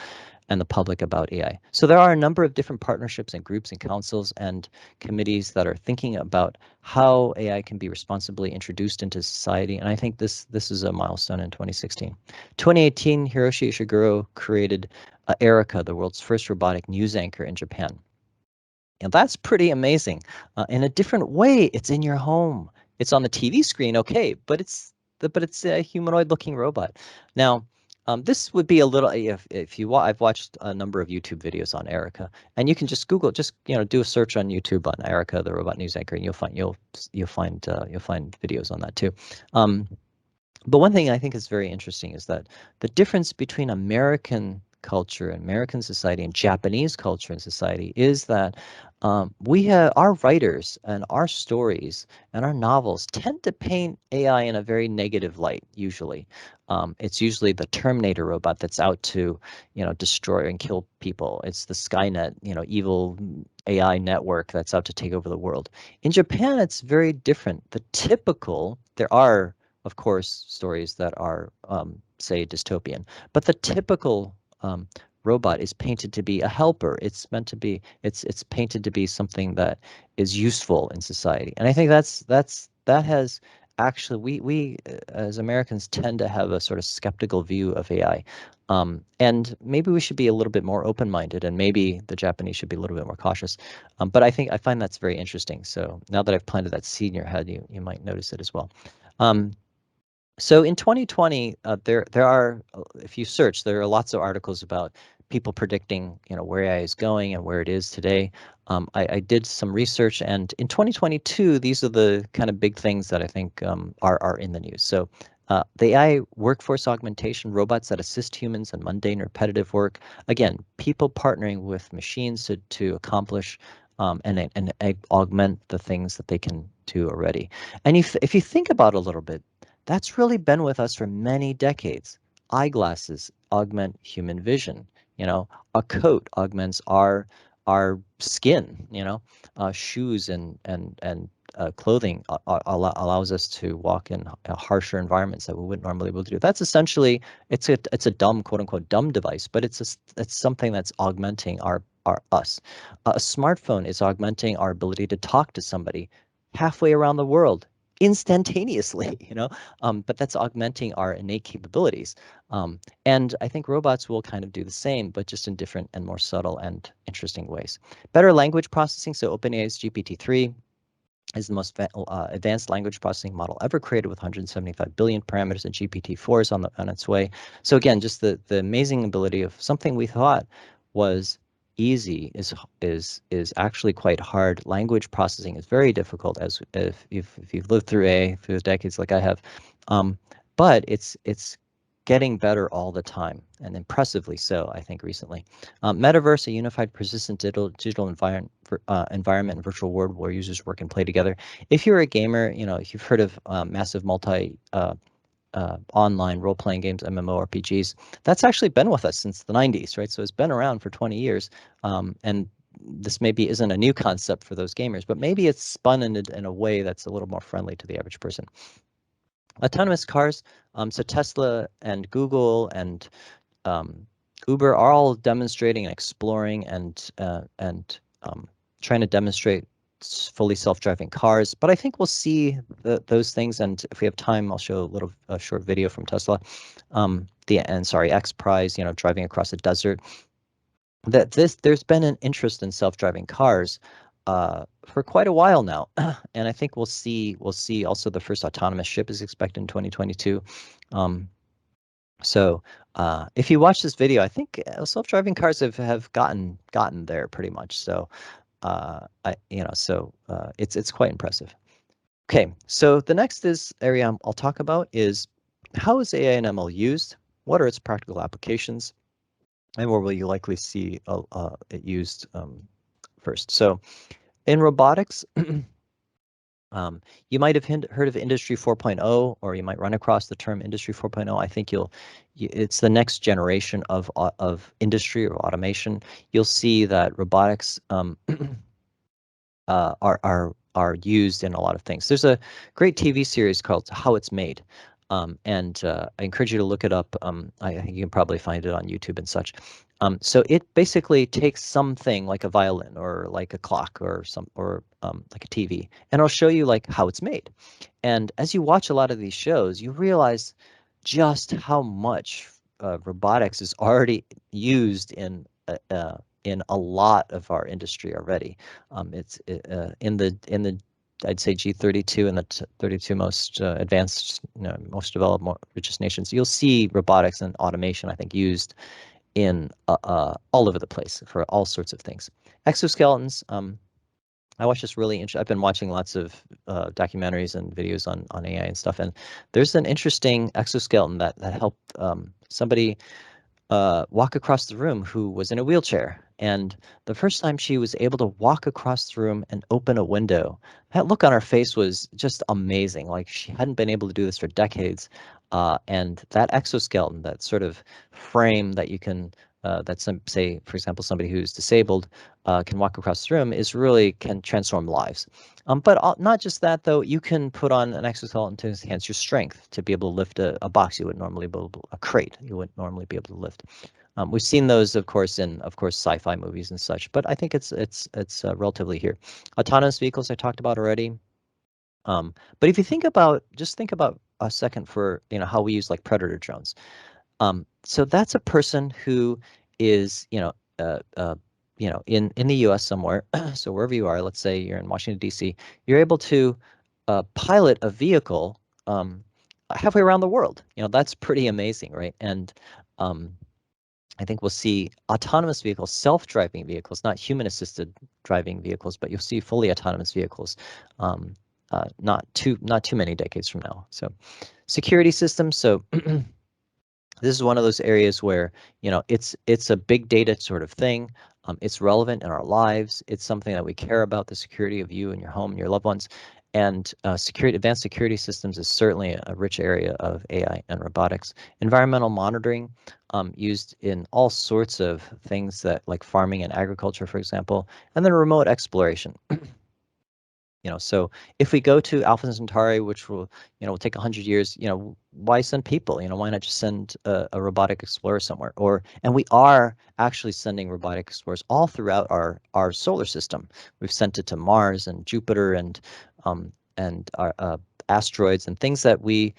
and the public about AI. So there are a number of different partnerships and groups and councils and committees that are thinking about how AI can be responsibly introduced into society. And I think this is a milestone in 2016. 2018, Hiroshi Ishiguro created Erica, the world's first robotic news anchor in Japan. And that's pretty amazing. In a different way, it's in your home. It's on the TV screen, okay, but it's a humanoid-looking robot. Now, this would be a little, if you I've watched a number of YouTube videos on Erica, and you can just Google, do a search on YouTube on Erica, the robot news anchor, and you'll find videos on that too. But one thing I think is very interesting is that the difference between American culture, American society, and Japanese culture and society is that we have our writers and our stories and our novels tend to paint AI in a very negative light. Usually, it's usually the Terminator robot that's out to, destroy and kill people. It's the Skynet, evil AI network that's out to take over the world. In Japan, it's very different. There are, of course, stories that are, say, dystopian, but the typical robot is painted to be a helper. It's painted to be something that is useful in society. And I think that has actually, we as Americans tend to have a sort of skeptical view of AI. And maybe we should be a little bit more open-minded, and maybe the Japanese should be a little bit more cautious. But I find that's very interesting. So now that I've planted that seed in your head, you might notice it as well. So in 2020, there are, if you search, there are lots of articles about people predicting, where AI is going and where it is today. I did some research, and in 2022, these are the kind of big things that I think are in the news. So the AI workforce augmentation, robots that assist humans in mundane, repetitive work. Again, people partnering with machines to accomplish and augment the things that they can do already. And if you think about it a little bit, that's really been with us for many decades. Eyeglasses augment human vision. A coat augments our skin. Shoes and clothing allows us to walk in harsher environments that we wouldn't normally be able to do. That's essentially it's a dumb, quote unquote, dumb device, but it's something that's augmenting our us. A smartphone is augmenting our ability to talk to somebody halfway around the world instantaneously, but that's augmenting our innate capabilities. And I think robots will kind of do the same, but just in different and more subtle and interesting ways. Better language processing. So OpenAI's GPT-3 is the most advanced language processing model ever created with 175 billion parameters, and GPT-4 is on its way. So again, just the amazing ability of something we thought was easy is actually quite hard. Language processing is very difficult, as if you've lived through through the decades like I have, but it's getting better all the time, and impressively so, I think, recently. Metaverse, a unified, persistent digital environment and virtual world where users work and play together. If you're a gamer, if you've heard of massive online role-playing games, MMORPGs, that's actually been with us since the 90s, right? So it's been around for 20 years, and this maybe isn't a new concept for those gamers, but maybe it's spun in a way that's a little more friendly to the average person. Autonomous cars, so Tesla and Google and Uber are all demonstrating and exploring and trying to demonstrate fully self-driving cars. But I think we'll see those things, and if we have time, I'll show a short video from Tesla. X Prize, driving across a desert. There's been an interest in self-driving cars for quite a while now, and I think we'll see also the first autonomous ship is expected in 2022. So if you watch this video, I think self-driving cars have gotten there pretty much. So it's quite impressive. Okay, so the next area I'll talk about is how is AI and ML used? What are its practical applications? And where will you likely see it used first? So in robotics, you might have heard of Industry 4.0, or you might run across the term Industry 4.0. I think it's the next generation of industry or automation. You'll see that robotics are used in a lot of things. There's a great TV series called How It's Made, and I encourage you to look it up. I think you can probably find it on YouTube and such. So it basically takes something like a violin or like a clock or like a TV, and it'll show you like how it's made. And as you watch a lot of these shows, you realize just how much robotics is already used in a lot of our industry already. It's in the I'd say G32 and the 32 most advanced, most developed, richest nations. You'll see robotics and automation, I think, used in all over the place for all sorts of things. Exoskeletons. I watched this really interesting. I've been watching lots of documentaries and videos on AI and stuff, and there's an interesting exoskeleton that helped somebody walk across the room who was in a wheelchair. And the first time she was able to walk across the room and open a window, that look on her face was just amazing. Like she hadn't been able to do this for decades. And that exoskeleton, that sort of frame that you can, that some say, for example, somebody who's disabled can walk across the room is really can transform lives. But not just that, though, you can put on an exoskeleton to enhance your strength, to be able to lift a box you wouldn't normally be able to, a crate you wouldn't normally be able to lift. We've seen those, of course, in sci-fi movies and such, but I think it's relatively here. Autonomous vehicles I talked about already. But if you think about a second for how we use like predator drones. So that's a person who is, in the U.S. somewhere. So wherever you are, let's say you're in Washington, D.C., you're able to pilot a vehicle halfway around the world. That's pretty amazing, right? And um, I think we'll see autonomous vehicles, self-driving vehicles, not human-assisted driving vehicles, but you'll see fully autonomous vehicles not too many decades from now. So security systems. So this is one of those areas where it's a big data sort of thing. It's relevant in our lives. It's something that we care about, the security of you and your home and your loved ones. And advanced security systems is certainly a rich area of AI and robotics. Environmental monitoring, used in all sorts of things that like farming and agriculture, for example, and then remote exploration. So if we go to Alpha Centauri, which will take 100 years, why send people? Why not just send a robotic explorer somewhere? And we are actually sending robotic explorers all throughout our solar system. We've sent it to Mars and Jupiter and our asteroids and things that we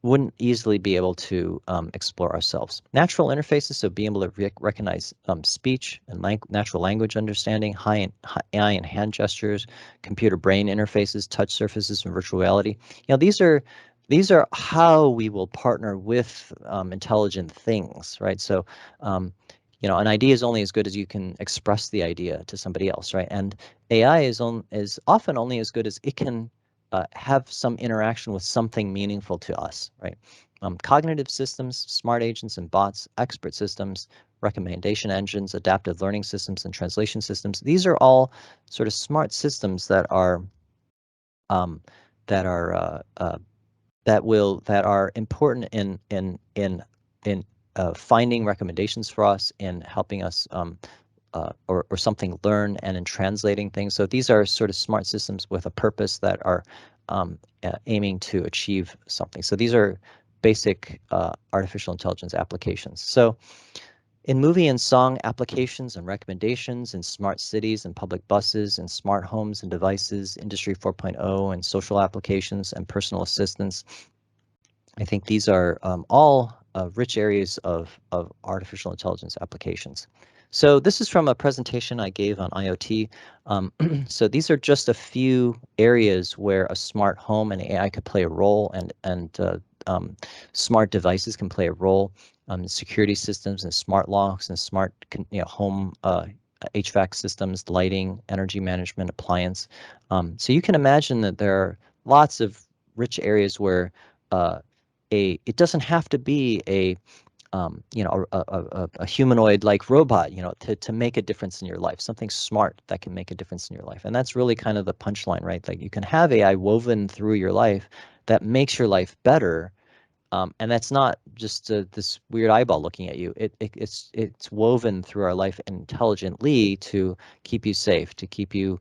wouldn't easily be able to explore ourselves. Natural interfaces, so being able to recognize speech and natural language understanding, high eye and hand gestures, computer brain interfaces, touch surfaces, and virtual reality. These are how we will partner with intelligent things, right? So, an idea is only as good as you can express the idea to somebody else, right? And AI is often only as good as it can have some interaction with something meaningful to us, right? Cognitive systems, smart agents and bots, expert systems, recommendation engines, adaptive learning systems, and translation systems. These are all sort of smart systems that are um, that are that are important in finding recommendations for us, in helping us or something learn, and in translating things. So these are sort of smart systems with a purpose that are aiming to achieve something. So these are basic artificial intelligence applications. So in movie and song applications and recommendations, in smart cities and public buses, and smart homes and devices, Industry 4.0, and social applications and personal assistance, I think these are all rich areas of artificial intelligence applications. So this is from a presentation I gave on IoT. So these are just a few areas where a smart home and AI could play a role, and smart devices can play a role. Security systems and smart locks and smart home HVAC systems, lighting, energy management, appliance. So you can imagine that there are lots of rich areas where it doesn't have to be a humanoid like robot, to make a difference in your life, something smart that can make a difference in your life. And that's really kind of the punchline, right? Like you can have AI woven through your life that makes your life better. And that's not just this weird eyeball looking at you. It's woven through our life intelligently to keep you safe, to keep you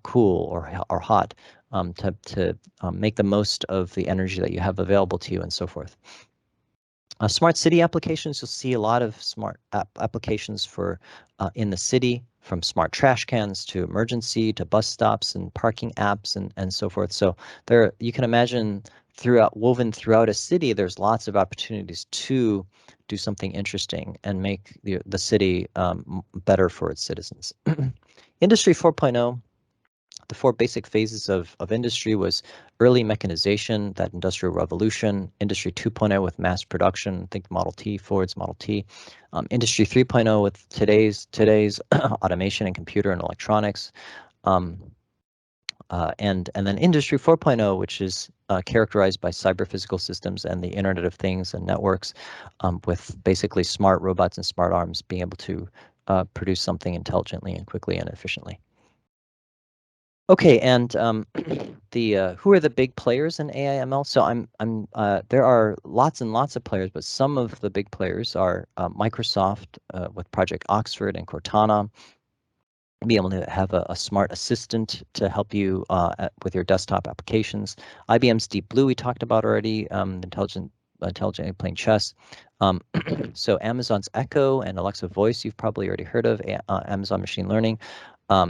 cool or hot, to make the most of the energy that you have available to you, and so forth. Smart city applications, you'll see a lot of smart applications for in the city, from smart trash cans to emergency to bus stops and parking apps and so forth. So you can imagine woven throughout a city, there's lots of opportunities to do something interesting and make the city better for its citizens. Industry 4.0. The four basic phases of industry was early mechanization, that industrial revolution, industry 2.0 with mass production, think Model T, Ford's Model T, industry 3.0 with today's automation and computer and electronics, and then industry 4.0, which is characterized by cyber-physical systems and the Internet of Things and networks, with basically smart robots and smart arms being able to produce something intelligently and quickly and efficiently. Okay, and who are the big players in AI ML? So there are lots and lots of players, but some of the big players are Microsoft with Project Oxford and Cortana. Be able to have a smart assistant to help you with your desktop applications. IBM's Deep Blue we talked about already, intelligently playing chess. So Amazon's Echo and Alexa Voice you've probably already heard of, Amazon Machine Learning.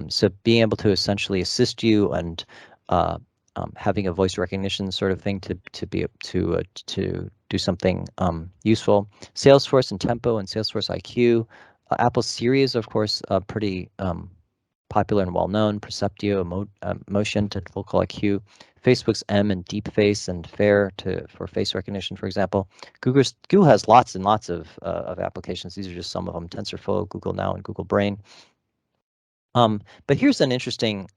So being able to essentially assist you and having a voice recognition sort of thing to do something useful. Salesforce and Tempo and Salesforce IQ. Apple Siri is, of course, pretty popular and well-known. Perceptio, Motion to vocal IQ. Facebook's M and Deepface and Fair for face recognition, for example. Google has lots and lots of applications. These are just some of them: TensorFlow, Google Now, and Google Brain. But here's an interesting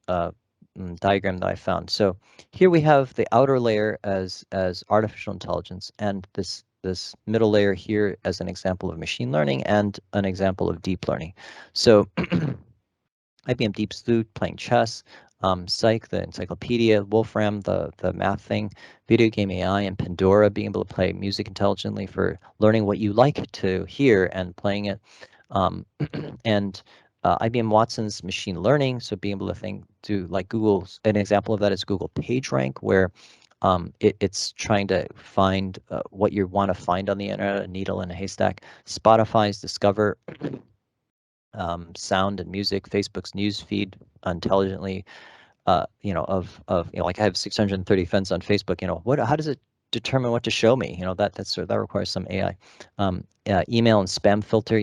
diagram that I found. So here we have the outer layer as artificial intelligence, and this middle layer here as an example of machine learning and an example of deep learning. So IBM Deep Sleuth playing chess, Psych, the encyclopedia, Wolfram, the math thing, video game AI, and Pandora being able to play music intelligently for learning what you like to hear and playing it. And IBM Watson's machine learning, so being able to do like Google's, an example of that is Google PageRank, where it's trying to find what you want to find on the internet, a needle in a haystack. Spotify's Discover, sound and music, Facebook's news feed intelligently, like I have 630 friends on Facebook, how does it determine what to show me? That requires some AI. Email and spam filter,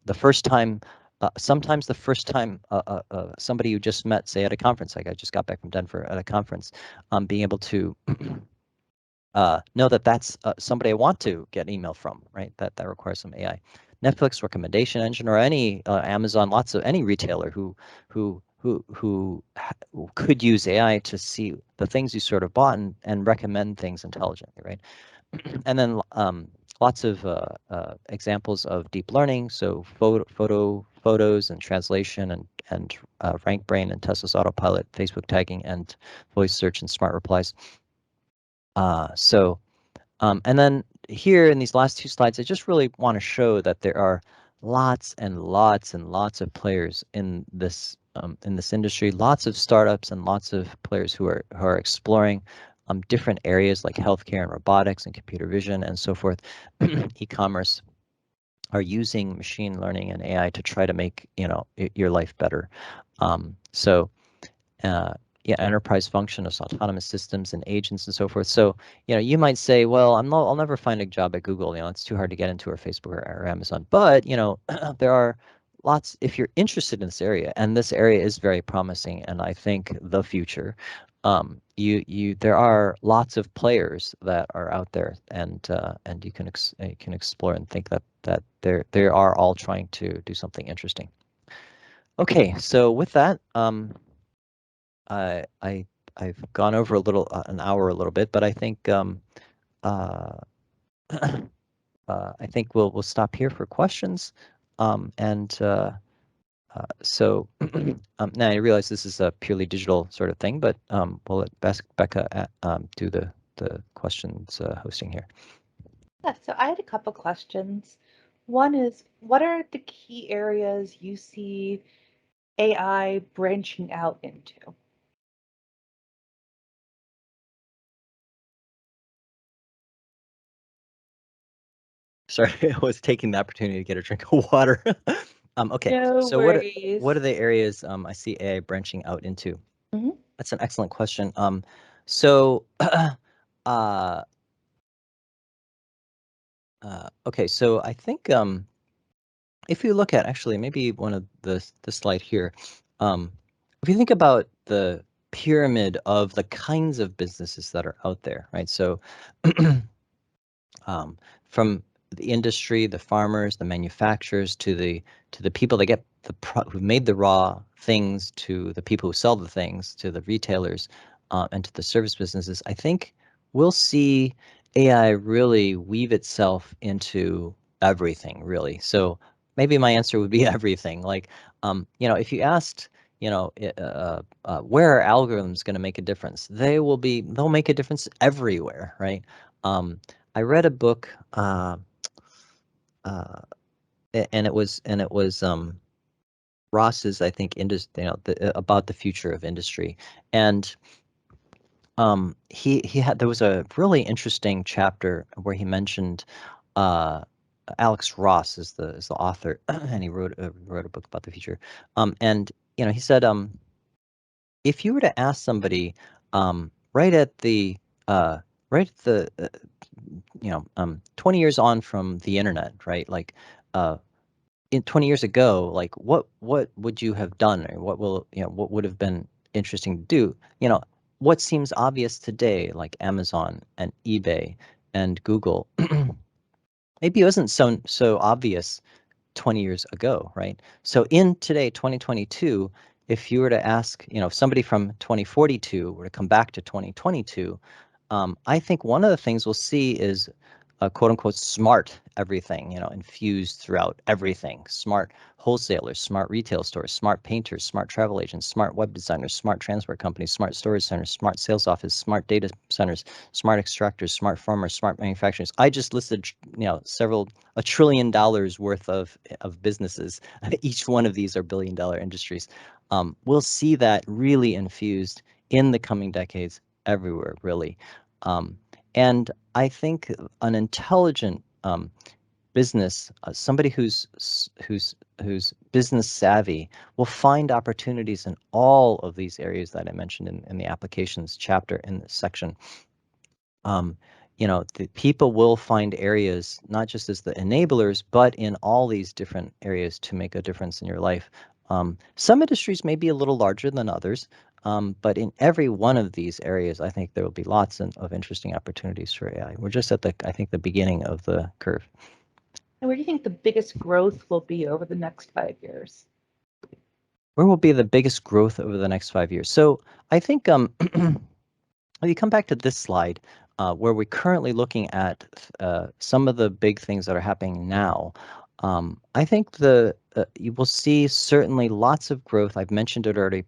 the first time, sometimes the first time somebody you just met, say at a conference, like I just got back from Denver at a conference, being able to know that that's somebody I want to get an email from, right? That requires some AI. Netflix recommendation engine, or any Amazon, any retailer who could use AI to see the things you sort of bought and recommend things intelligently, right? And then lots of examples of deep learning, so photos and translation and RankBrain and Tesla's Autopilot, Facebook tagging and voice search and smart replies. And then here in these last two slides, I just really want to show that there are lots and lots and lots of players in this industry, lots of startups and lots of players who are exploring different areas like healthcare and robotics and computer vision and so forth. E-commerce are using machine learning and AI to try to make your life better. Yeah, enterprise function of autonomous systems and agents and so forth. So, you might say, well, I'll never find a job at Google. It's too hard to get into, or Facebook or Amazon. But, there are lots, if you're interested in this area, and this area is very promising, and I think the future, there are lots of players that are out there, and you can explore and think that they are all trying to do something interesting. Okay, so with that, I've gone over an hour a little bit, but I think I think we'll stop here for questions. So now I realize this is a purely digital sort of thing, but we'll let Becca do the questions hosting here. Yeah, so I had a couple questions. One is, what are the key areas you see AI branching out into? Sorry, I was taking the opportunity to get a drink of water. Okay, No so worries. what are the areas I see AI branching out into? Mm-hmm. That's an excellent question. So okay, so I think if you look at actually maybe one of the slide here, if you think about the pyramid of the kinds of businesses that are out there, right? So from the industry, the farmers, the manufacturers, to the people that get who made the raw things, to the people who sell the things, to the retailers, and to the service businesses, I think we'll see AI really weave itself into everything, really. So maybe my answer would be everything. Like, if you asked, where are algorithms going to make a difference? They'll make a difference everywhere, right? Um, I read a book, uh, and it was Ross's, I think, about the future of industry, and he had there was a really interesting chapter where he mentioned uh, Alex Ross is the author, and he wrote a book about the future. And he said, if you were to ask somebody, right at the uh, right at the 20 years on from the internet, right? Like, in 20 years ago, like what would you have done, or what would have been interesting to do? What seems obvious today, like Amazon and eBay and Google, maybe it wasn't so obvious 20 years ago, right? So in today, 2022, if you were to ask, if somebody from 2042 were to come back to 2022, I think one of the things we'll see is a quote unquote smart everything, infused throughout everything. Smart wholesalers, smart retail stores, smart painters, smart travel agents, smart web designers, smart transport companies, smart storage centers, smart sales office, smart data centers, smart extractors, smart farmers, smart manufacturers. I just listed, several $1 trillion worth of businesses. Each one of these are billion-dollar industries. We'll see that really infused in the coming decades everywhere, really. Um, and I think an intelligent business, somebody who's business savvy, will find opportunities in all of these areas that I mentioned in the applications chapter in this section. The people will find areas, not just as the enablers, but in all these different areas to make a difference in your life. Some industries may be a little larger than others, but in every one of these areas, I think there will be lots of interesting opportunities for AI. We're just at I think, the beginning of the curve. And where do you think the biggest growth will be over the next 5 years? Where will be the biggest growth over the next 5 years? So I think if you come back to this slide, where we're currently looking at some of the big things that are happening now, I think you will see certainly lots of growth. I've mentioned it already.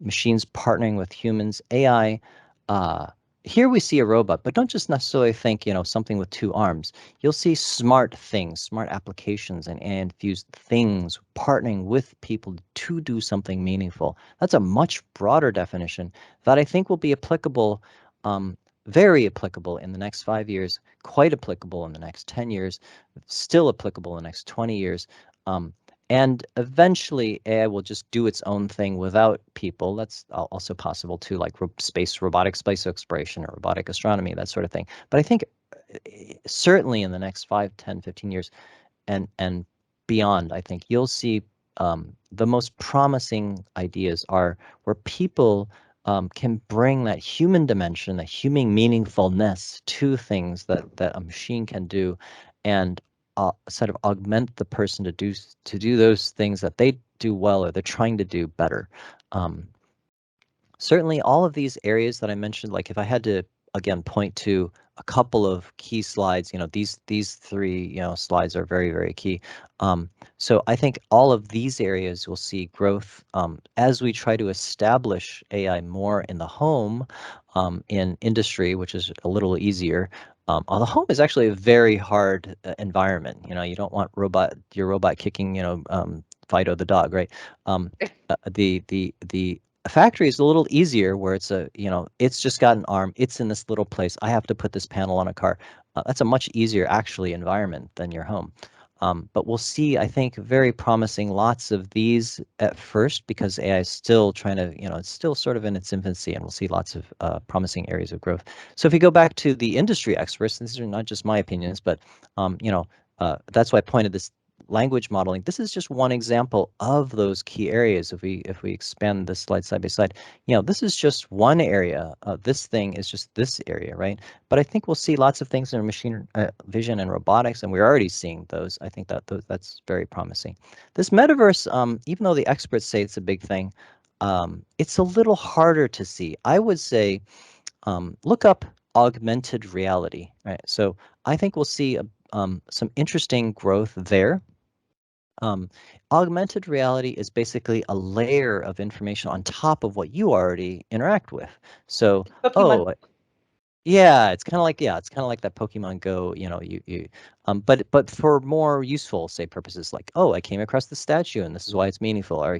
Machines partnering with humans, AI. Uh, Here we see a robot, but don't just necessarily think, something with two arms. You'll see smart things, smart applications, and infused things partnering with people to do something meaningful. That's a much broader definition that I think will be applicable, very applicable in the next 5 years, quite applicable in the next 10 years, still applicable in the next 20 years. And eventually AI will just do its own thing without people. That's also possible too, like robotic space exploration or robotic astronomy, that sort of thing. But I think certainly in the next 5, 10, 15 years, and beyond, I think you'll see the most promising ideas are where people can bring that human dimension, that human meaningfulness to things that a machine can do, and sort of augment the person to do those things that they do well or they're trying to do better. Um, Certainly all of these areas that I mentioned, like if I had to again point to a couple of key slides, these three, slides are very, very key. So I think all of these areas will see growth as we try to establish AI more in the home, in industry, which is a little easier. The home is actually a very hard environment. You don't want your robot kicking, Fido the dog, right? The a factory is a little easier where it's just got an arm, it's in this little place. I have to put this panel on a car. That's a much easier actually environment than your home. But we'll see, I think, very promising lots of these at first because AI is still trying to, it's still sort of in its infancy, and we'll see lots of promising areas of growth. So if you go back to the industry experts, these are not just my opinions, but that's why I pointed this language modeling. This is just one example of those key areas. If we expand this slide side by side, this is just one area. This thing is just this area, right? But I think we'll see lots of things in machine vision and robotics, and we're already seeing those. I think that's very promising. This metaverse, even though the experts say it's a big thing, it's a little harder to see. I would say look up augmented reality, right? So I think we'll see some interesting growth there. Um, Augmented reality is basically a layer of information on top of what you already interact with. So, Pokemon. oh, yeah, it's kind of like that Pokemon Go, but for more useful, say, purposes like, oh, I came across the statue and this is why it's meaningful, or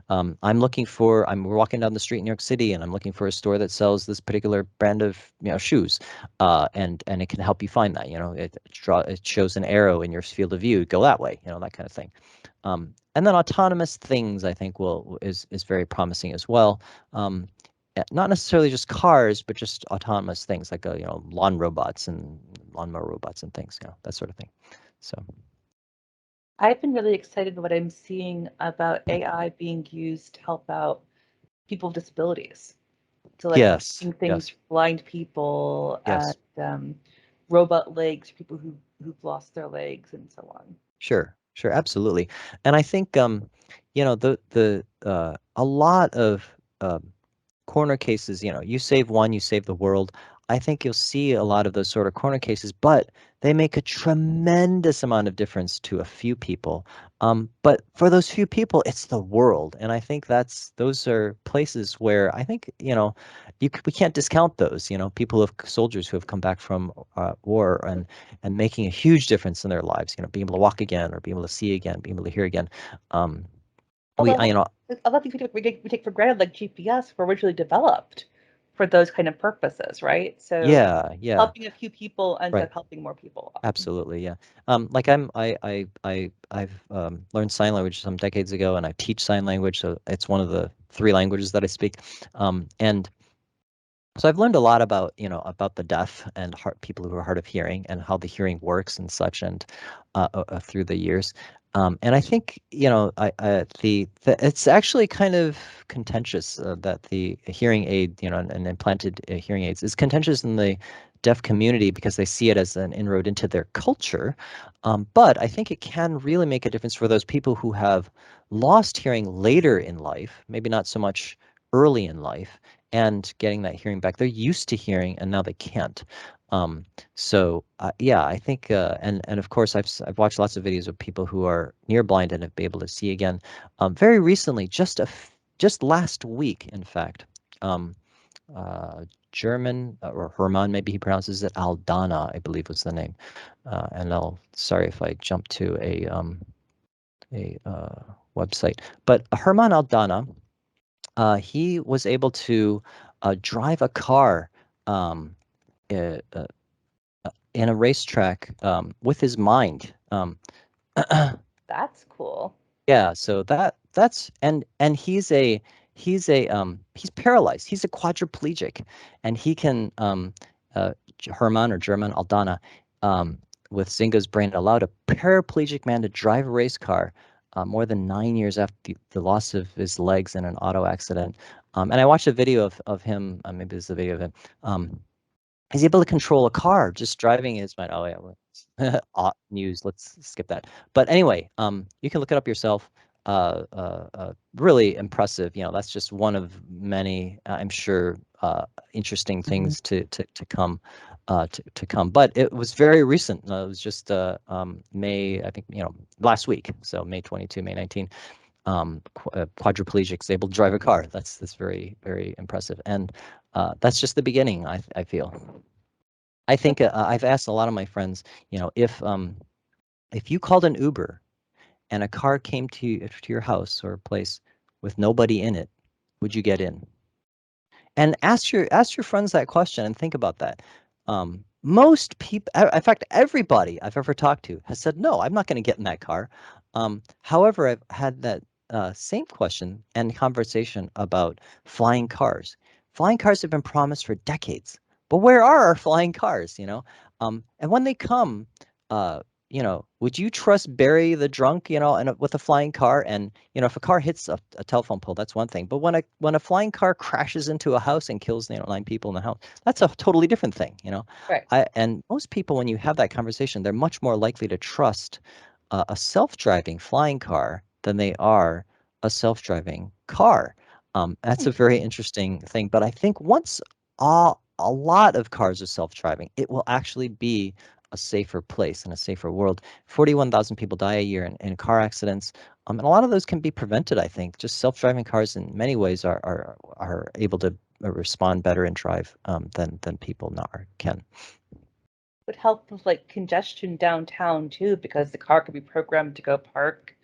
I'm walking down the street in New York City and I'm looking for a store that sells this particular brand of, shoes, and it can help you find that, it shows an arrow in your field of view, go that way, that kind of thing. And then autonomous things, I think, is very promising as well. Not necessarily just cars, but just autonomous things like lawnmower robots and things, that sort of thing. So I've been really excited what I'm seeing about AI being used to help out people with disabilities. So like yes, making things yes, for blind people and yes. robot legs for people who've lost their legs and so on. Sure, sure, absolutely. And I think the a lot of corner cases, you save one, you save the world. I think you'll see a lot of those sort of corner cases, but they make a tremendous amount of difference to a few people. But for those few people, it's the world, and I think those are places where I think we can't discount those. People of soldiers who have come back from war and making a huge difference in their lives. Being able to walk again, or being able to see again, being able to hear again. Um, we, Although I, you know, a lot of things we take for granted, like GPS, were originally developed for those kind of purposes, right? So yeah, yeah. helping a few people ends Right. up helping more people often. Absolutely, yeah. Like I've learned sign language some decades ago, and I teach sign language, so it's one of the three languages that I speak. And so I've learned a lot about, about the deaf and people who are hard of hearing and how the hearing works and such, and through the years. And I think, it's actually kind of contentious that the hearing aid, and implanted hearing aids is contentious in the deaf community because they see it as an inroad into their culture. But I think it can really make a difference for those people who have lost hearing later in life, maybe not so much early in life, and getting that hearing back. They're used to hearing and now they can't. Yeah, I think, and of course, I've watched lots of videos of people who are near blind and have been able to see again. Very recently, just last week, in fact, um, German, or Hermann, maybe he pronounces it Aldana, I believe was the name. And sorry if I jump to a website, but Hermann Aldana, he was able to drive a car um, uh, uh, in a racetrack with his mind. That's cool. Yeah, so that's and he's paralyzed. He's a quadriplegic, and he can Herman, or German Aldana, um, with Zynga's brain, allowed a paraplegic man to drive a race car more than 9 years after the loss of his legs in an auto accident. And I watched a video of him. Maybe this is a video of him. He's able to control a car just driving his mind. Oh yeah, news. Let's skip that. But anyway, you can look it up yourself. Really impressive. That's just one of many, I'm sure, interesting things to come, to come. But it was very recent. It was just May, I think, last week. So May 22, May 19. Quadriplegics able to drive a car. That's very, very impressive. And that's just the beginning, I feel. I think I've asked a lot of my friends, if you called an Uber and a car came to your house or place with nobody in it, would you get in? And ask your friends that question and think about that. Most people, in fact, everybody I've ever talked to has said, no, I'm not going to get in that car. However, I've had that same question and conversation about flying cars. Flying cars have been promised for decades, but where are our flying cars? And when they come, uh, would you trust Barry the drunk, with a flying car? And if a car hits a telephone pole, that's one thing. But when a flying car crashes into a house and kills 9 people in the house, that's a totally different thing. Right. And most people, when you have that conversation, they're much more likely to trust a self-driving flying car than they are a self-driving car. That's a very interesting thing. But I think once a lot of cars are self-driving, it will actually be a safer place and a safer world. 41,000 people die a year in car accidents. And a lot of those can be prevented, I think. Just self-driving cars in many ways are able to respond better and drive than people now can. Would help with like congestion downtown too, because the car could be programmed to go park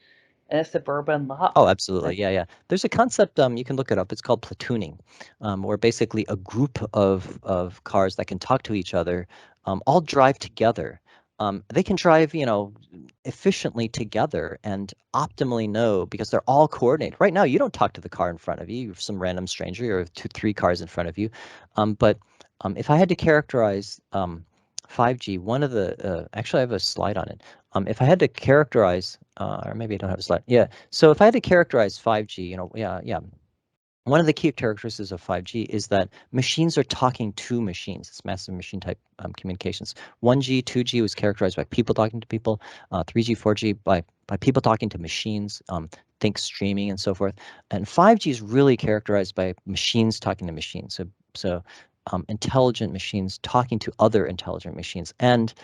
in a suburban lot. Oh, absolutely. Yeah, yeah. There's a concept, you can look it up. It's called platooning, where basically a group of cars that can talk to each other all drive together. They can drive, efficiently together and optimally know because they're all coordinated. Right now, you don't talk to the car in front of you. You're some random stranger or two, three cars in front of you. But if I had to characterize 5G, one of the actually, I have a slide on it. If I had to characterize, or maybe I don't have a slide. Yeah. So if I had to characterize 5G, yeah. One of the key characteristics of 5G is that machines are talking to machines. It's massive machine type communications. 1G, 2G was characterized by people talking to people. 3G, 4G by people talking to machines. Think streaming and so forth. And 5G is really characterized by machines talking to machines. So intelligent machines talking to other intelligent machines and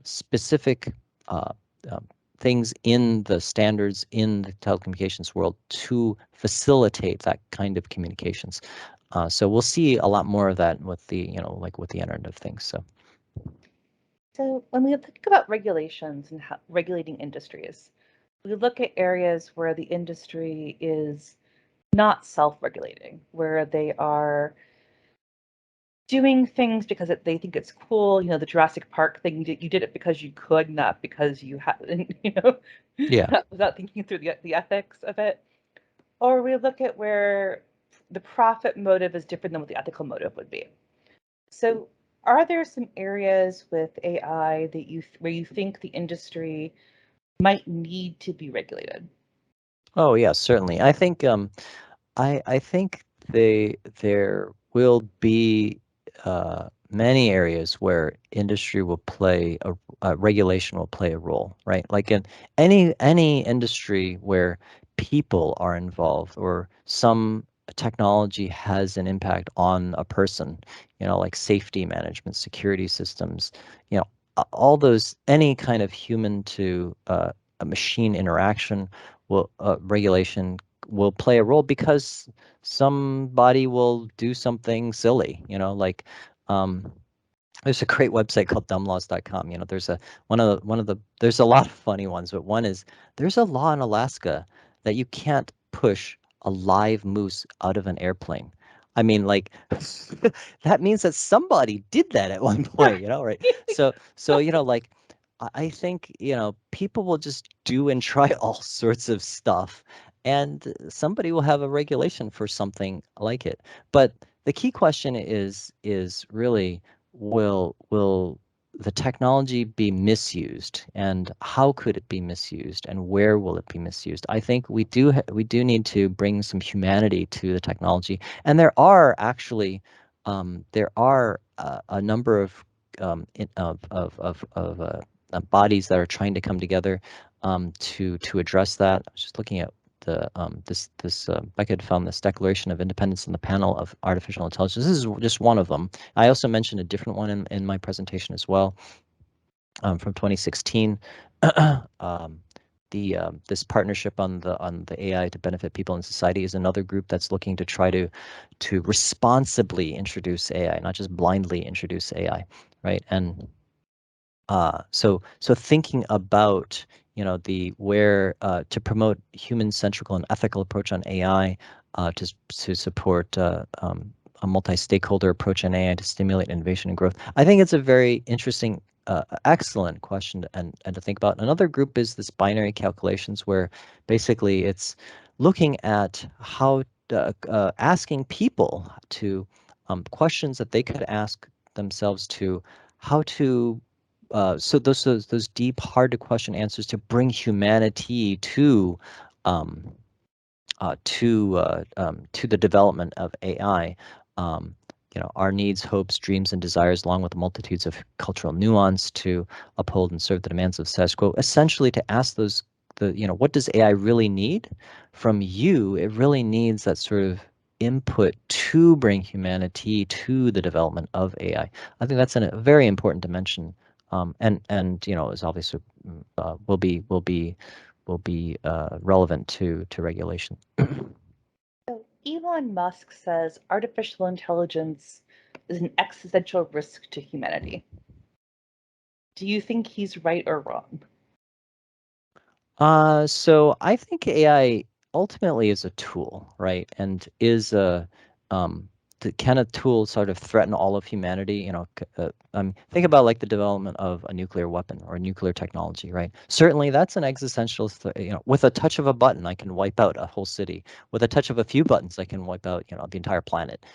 specific uh, um, things in the standards in the telecommunications world to facilitate that kind of communications. So we'll see a lot more of that with the, like with the Internet of Things. So when we think about regulations and how, regulating industries, we look at areas where the industry is not self-regulating, where they are doing things because they think it's cool. The Jurassic Park thing, you did it because you could, not because you had, Yeah. without thinking through the ethics of it. Or we look at where the profit motive is different than what the ethical motive would be. So, are there some areas with AI that where you think the industry might need to be regulated? Oh yeah, certainly. I think there will be many areas where industry will play regulation will play a role, right? Like in any industry where people are involved or some technology has an impact on a person, like safety management, security systems, all those any kind of human to a machine interaction will regulation will play a role because somebody will do something silly, like um, there's a great website called dumblaws.com. There's there's a lot of funny ones, but one is there's a law in Alaska that you can't push a live moose out of an airplane. I mean, like that means that somebody did that at one point, right? So, like I think, people will just do and try all sorts of stuff, and somebody will have a regulation for something like it. But the key question is really will the technology be misused and how could it be misused and where will it be misused? I think we do need to bring some humanity to the technology, and there are actually there are a number of bodies that are trying to come together to address that. I was just looking at the this Beckett found this Declaration of Independence in the panel of artificial intelligence. This is just one of them. I also mentioned a different one in my presentation as well, from 2016. This partnership on the AI to benefit people in society is another group that's looking to try to responsibly introduce AI, not just blindly introduce AI, right? And so thinking about the where to promote human centric and ethical approach on AI, to support a multi-stakeholder approach on AI to stimulate innovation and growth. I think it's a very interesting, excellent question and to think about. Another group is this binary calculations, where basically it's looking at how asking people to questions that they could ask themselves to how to so those deep, hard to question answers to bring humanity um, to the development of AI. Um, our needs, hopes, dreams, and desires, along with the multitudes of cultural nuance to uphold and serve the demands of status quo. Essentially, to ask what does AI really need from you? It really needs that sort of input to bring humanity to the development of AI. I think that's a very important dimension, and is obviously will be relevant to regulation. So Elon Musk says artificial intelligence is an existential risk to humanity. Do you think he's right or wrong? So I think AI ultimately is a tool, right? And is um, can a tool sort of threaten all of humanity? Think about like the development of a nuclear weapon or nuclear technology, right? Certainly, that's an existential. With a touch of a button, I can wipe out a whole city. With a touch of a few buttons, I can wipe out, the entire planet.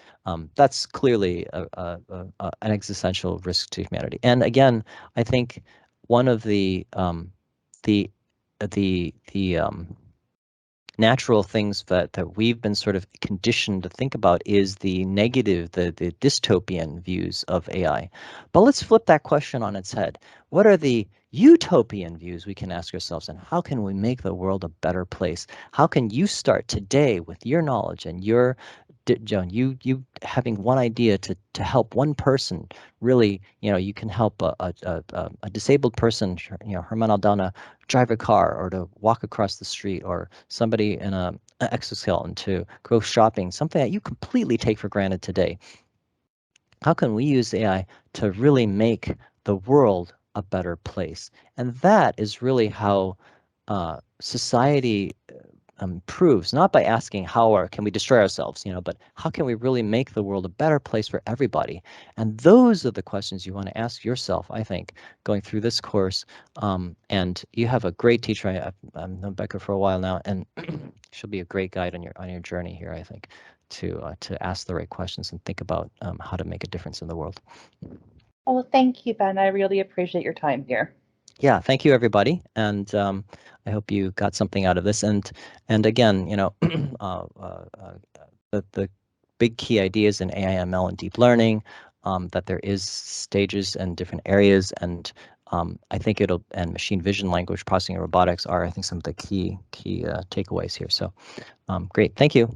That's clearly an existential risk to humanity. And again, I think one of the the natural things that we've been sort of conditioned to think about is the negative, the dystopian views of AI. But let's flip that question on its head. What are the utopian views we can ask ourselves, and how can we make the world a better place? How can you start today with your knowledge and your Joan, you having one idea to help one person, really, you can help a disabled person, Herman Aldana, drive a car or to walk across the street, or somebody in an exoskeleton to go shopping, something that you completely take for granted today. How can we use AI to really make the world a better place? And that is really how society improves, not by asking how or can we destroy ourselves, but how can we really make the world a better place for everybody? And those are the questions you want to ask yourself, I think, going through this course. And you have a great teacher. I've known Becca for a while now, and she'll be a great guide on your journey here, I think, to ask the right questions and think about how to make a difference in the world. Well, thank you, Ben. I really appreciate your time here. Yeah, thank you, everybody, and I hope you got something out of this. And again, the big key ideas in AI, ML, and deep learning, that there is stages and different areas, and I think and machine vision, language processing, and robotics are, I think, some of the key takeaways here. So great, thank you.